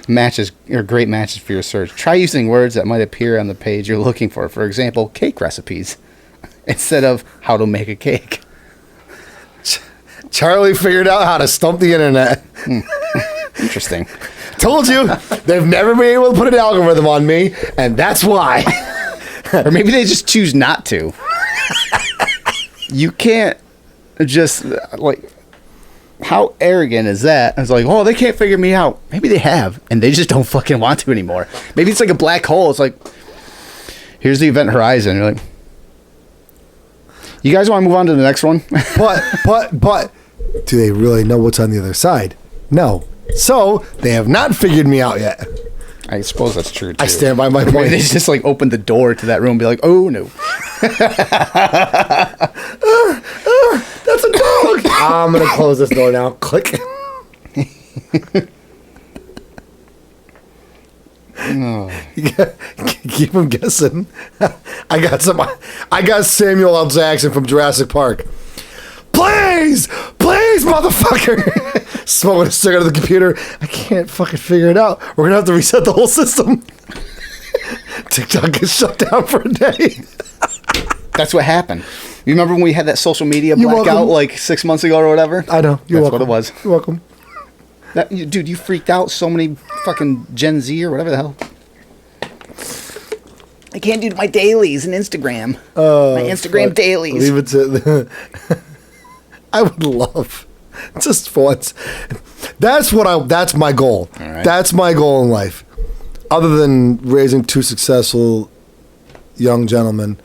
matches or great matches for your search. Try using words that might appear on the page you're looking for. For example, cake recipes instead of how to make a cake. Charlie figured out how to stump the internet. Interesting. Told you. They've never been able to put an algorithm on me, and that's why. Or maybe they just choose not to. You can't just like, how arrogant is that? I was like, oh, they can't figure me out. Maybe they have, and they just don't fucking want to anymore. Maybe it's like a black hole. It's like, here's the event horizon. You're like, you guys want to move on to the next one? But, do they really know what's on the other side? No. So, they have not figured me out yet. I suppose that's true, too. I stand by my Maybe point. they just, like, open the door to that room and be like, oh, no. That's a dog. I'm going to close this door now. Click. Keep them guessing. I got Samuel L. Jackson from Jurassic Park. Please, motherfucker. Smoking a cigarette at the computer. I can't fucking figure it out. We're gonna have to reset the whole system. TikTok gets shut down for a day. That's what happened. You remember when we had that social media You're blackout welcome. like 6 months ago or whatever? I know. You're That's welcome. what it was. You're welcome. Dude, you freaked out so many fucking Gen Z or whatever the hell. I can't do my dailies and Instagram. My Instagram dailies. Leave it to I would love just once. That's my goal. All right. That's my goal in life. Other than raising two successful young gentlemen,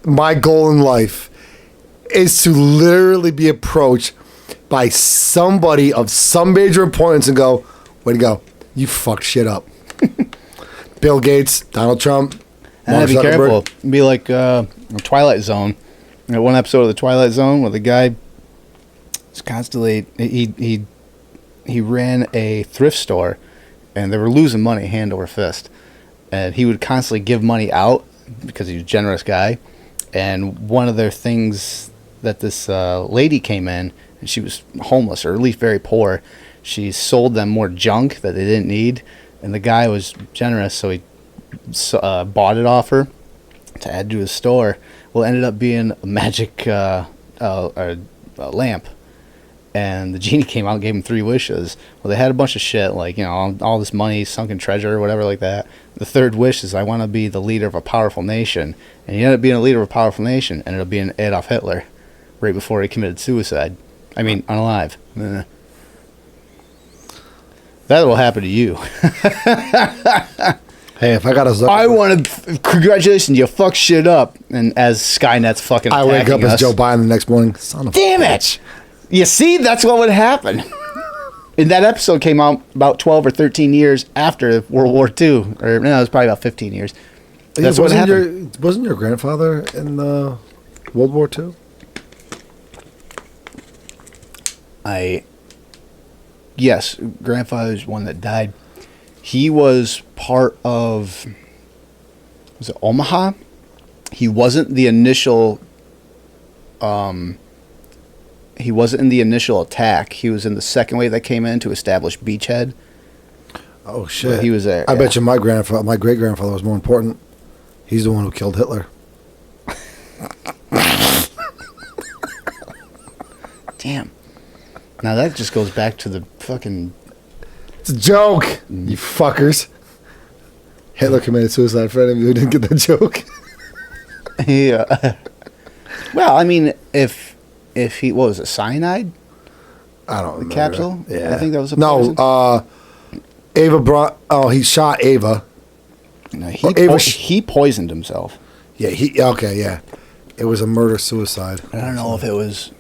my goal in life is to literally be approached by somebody of some major importance and go, way to go. You fucked shit up. Bill Gates, Donald Trump. And Mark be Zuckerberg. careful. Be like Twilight Zone. You know, one episode of the Twilight Zone where the guy was constantly he ran a thrift store and they were losing money hand over fist. And he would constantly give money out because he was a generous guy. And one of their things that this lady came in, and she was homeless or at least very poor. She sold them more junk that they didn't need. And the guy was generous, so he bought it off her to add to his store. Well, it ended up being a magic lamp. And the genie came out and gave him 3 wishes. Well, they had a bunch of shit, like, you know, all this money, sunken treasure, or whatever like that. The 3rd wish is, I want to be the leader of a powerful nation. And he ended up being a leader of a powerful nation. Ended up being Adolf Hitler right before he committed suicide. I mean, unalive. That will happen to you. Hey, if I got a I want to... Congratulations, you fucked shit up. And as Skynet's fucking I wake up attacking as us, Joe Biden the next morning. Son of a damn bitch. it! You see, that's what would happen. And that episode came out about 12 or 13 years after World War II. Or, no, it was probably about 15 years. That's what happened. Wasn't your grandfather in World War II? Yes, grandfather's one that died. He was part of... Was it Omaha? He wasn't the initial... He wasn't in the initial attack. He was in the second wave that came in to establish Beachhead. Oh shit! He was there. I yeah. bet you my great grandfather was more important. He's the one who killed Hitler. Damn. Now that just goes back to the fucking... It's a joke, you fuckers. Hitler committed suicide for any of you who didn't get that joke. Yeah. Well, I mean, if he... What was it? Cyanide? I don't remember. Capsule? Yeah. I think that was a no. poison. Ava brought. Oh, he shot Ava. No, Ava he poisoned himself. Yeah. Okay. Yeah. It was a murder suicide. I don't know if it was...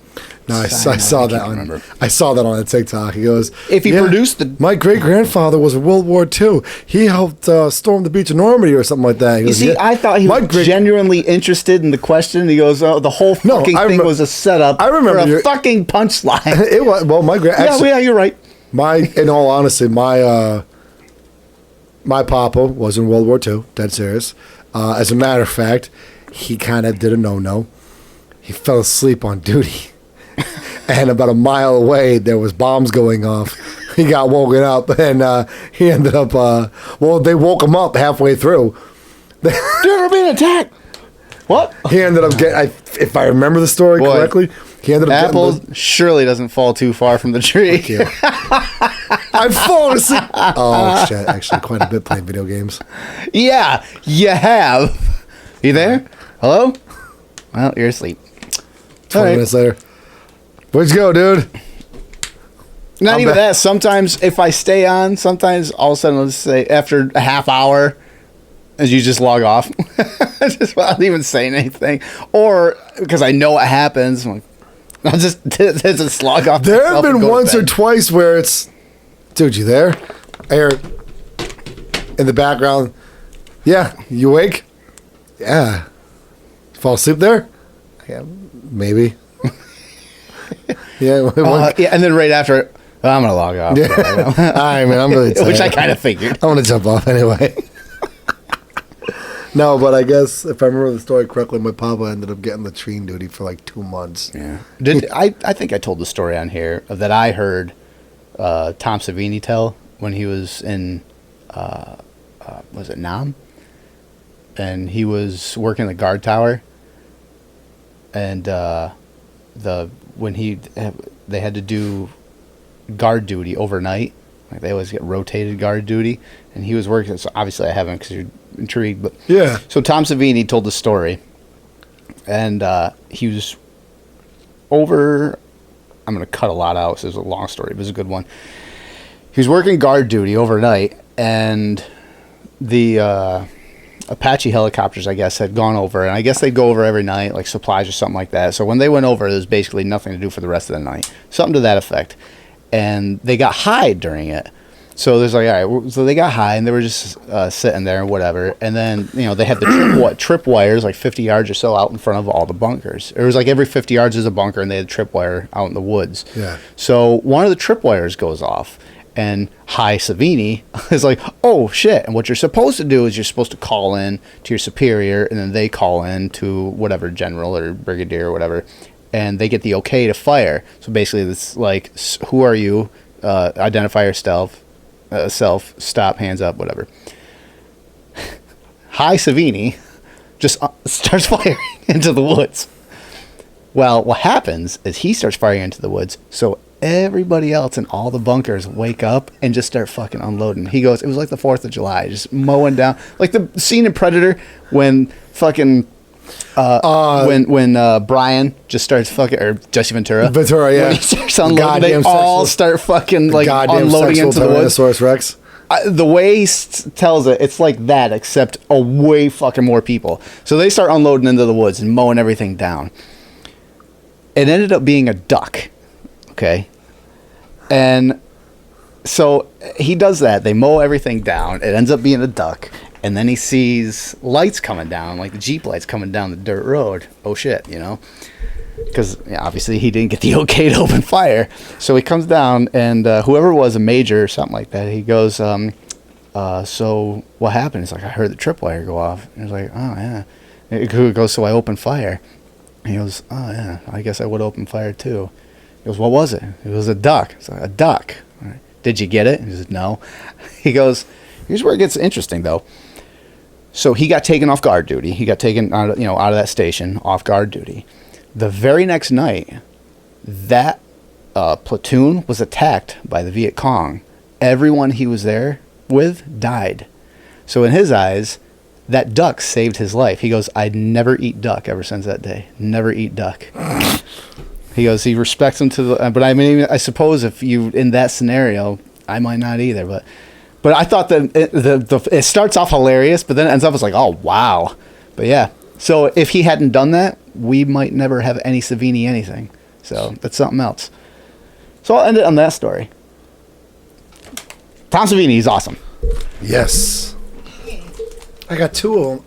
No, I cyanide. saw that can't on. remember. I saw that on a TikTok. He goes, If he produced the... My great grandfather was in World War II. He helped storm the beach of Normandy or something like that. He You goes, see, yeah. I thought he was genuinely interested in the question. He goes, "Oh, the whole fucking thing was a setup I remember for a fucking punchline." It was my Yeah, you're right. In all honesty, my papa was in World War II. Dead serious. As a matter of fact, he kind of did a no. He fell asleep on duty. And about a mile away, there was bombs going off. He got woken up, and he ended up... they woke him up halfway through. Dude, we're being attacked. What? He ended up getting... if I remember the story correctly, he ended up Apple getting... surely doesn't fall too far from the tree. Thank you. I've fallen asleep. Oh, shit. Actually, quite a bit playing video games. Yeah, you have. You there? Hello? Well, you're asleep. 20 minutes later. Where'd you go, dude? Not I'm even back. that. Sometimes if I stay on, sometimes all of a sudden, let's say after a half hour, as you just log off, just without even saying anything, or because I know what happens, I'm like, I'll just log off. There have myself and been go to once or bed. twice where it's, dude, you there? I hear in the background. Yeah, you awake? Yeah. Fall asleep there? Yeah, maybe. Yeah, Yeah, and then right after, oh, I'm gonna log off. yeah. All right, man. I'm really tired. Which I kind of figured. I'm gonna jump off anyway. No, but I guess if I remember the story correctly, my papa ended up getting latrine duty for like 2 months. Yeah. I think I told the story on here that I heard Tom Savini tell when he was in was it Nam? And he was working the guard tower, and they had to do guard duty overnight. Like they always get rotated guard duty, and he was working. So obviously, I haven't because you're intrigued. But Yeah. so Tom Savini told the story, and he was over. I'm gonna cut a lot out. So it's a long story, but it's a good one. He was working guard duty overnight, and the Apache helicopters, I guess, had gone over, and I guess they'd go over every night, like supplies or something like that. So when they went over, there was basically nothing to do for the rest of the night, something to that effect. And they got high during it. So there's like, all right, so they got high, and they were just sitting there and whatever. And then, they had the trip wires, like 50 yards or so out in front of all the bunkers. It was like every 50 yards is a bunker, and they had trip wire out in the woods. Yeah. So one of the trip wires goes off, and High Savini is like, oh, shit. And what you're supposed to do is you're supposed to call in to your superior, and then they call in to whatever general or brigadier or whatever, and they get the okay to fire. So basically, it's like, who are you? Identify yourself, stop, hands up, whatever. High Savini just starts firing into the woods. Well, what happens is he starts firing into the woods, so everybody else in all the bunkers wake up and just start fucking unloading. He goes, it was like the 4th of July, just mowing down. Like the scene in Predator when fucking... when Brian just starts fucking, or Jesse Ventura, Yeah. when he starts unloading, Goddamn they all sexual- start fucking like Goddamn unloading sexual into the woods. Tyrannosaurus Rex. The way he tells it, it's like that, except a way fucking more people. So they start unloading into the woods and mowing everything down. It ended up being a duck, okay, and so he does that. They mow everything down. It ends up being a duck. And then he sees lights coming down, like the Jeep lights coming down the dirt road. Oh, shit, Because obviously he didn't get the okay to open fire. So he comes down, and whoever it was, a major or something like that, he goes, so what happened? He's like, I heard the tripwire go off. And he's like, oh, yeah. He goes, so I opened fire. And he goes, oh, yeah, I guess I would open fire too. He goes, what was it? It was a duck. It's like, a duck. All right. Did you get it? He says, no. He goes, here's where it gets interesting, though. So he got taken off guard duty. He got taken out of that station, off guard duty. The very next night, that platoon was attacked by the Viet Cong. Everyone he was there with died. So in his eyes, that duck saved his life. He goes, I'd never eat duck ever since that day. Never eat duck. He goes, he respects him to the... But I mean, I suppose if you, in that scenario, I might not either, But I thought that it starts off hilarious, but then it ends up as like, oh, wow. But yeah. So if he hadn't done that, we might never have any Savini anything. So that's something else. So I'll end it on that story. Tom Savini, he's awesome. Yes. I got 2 of them.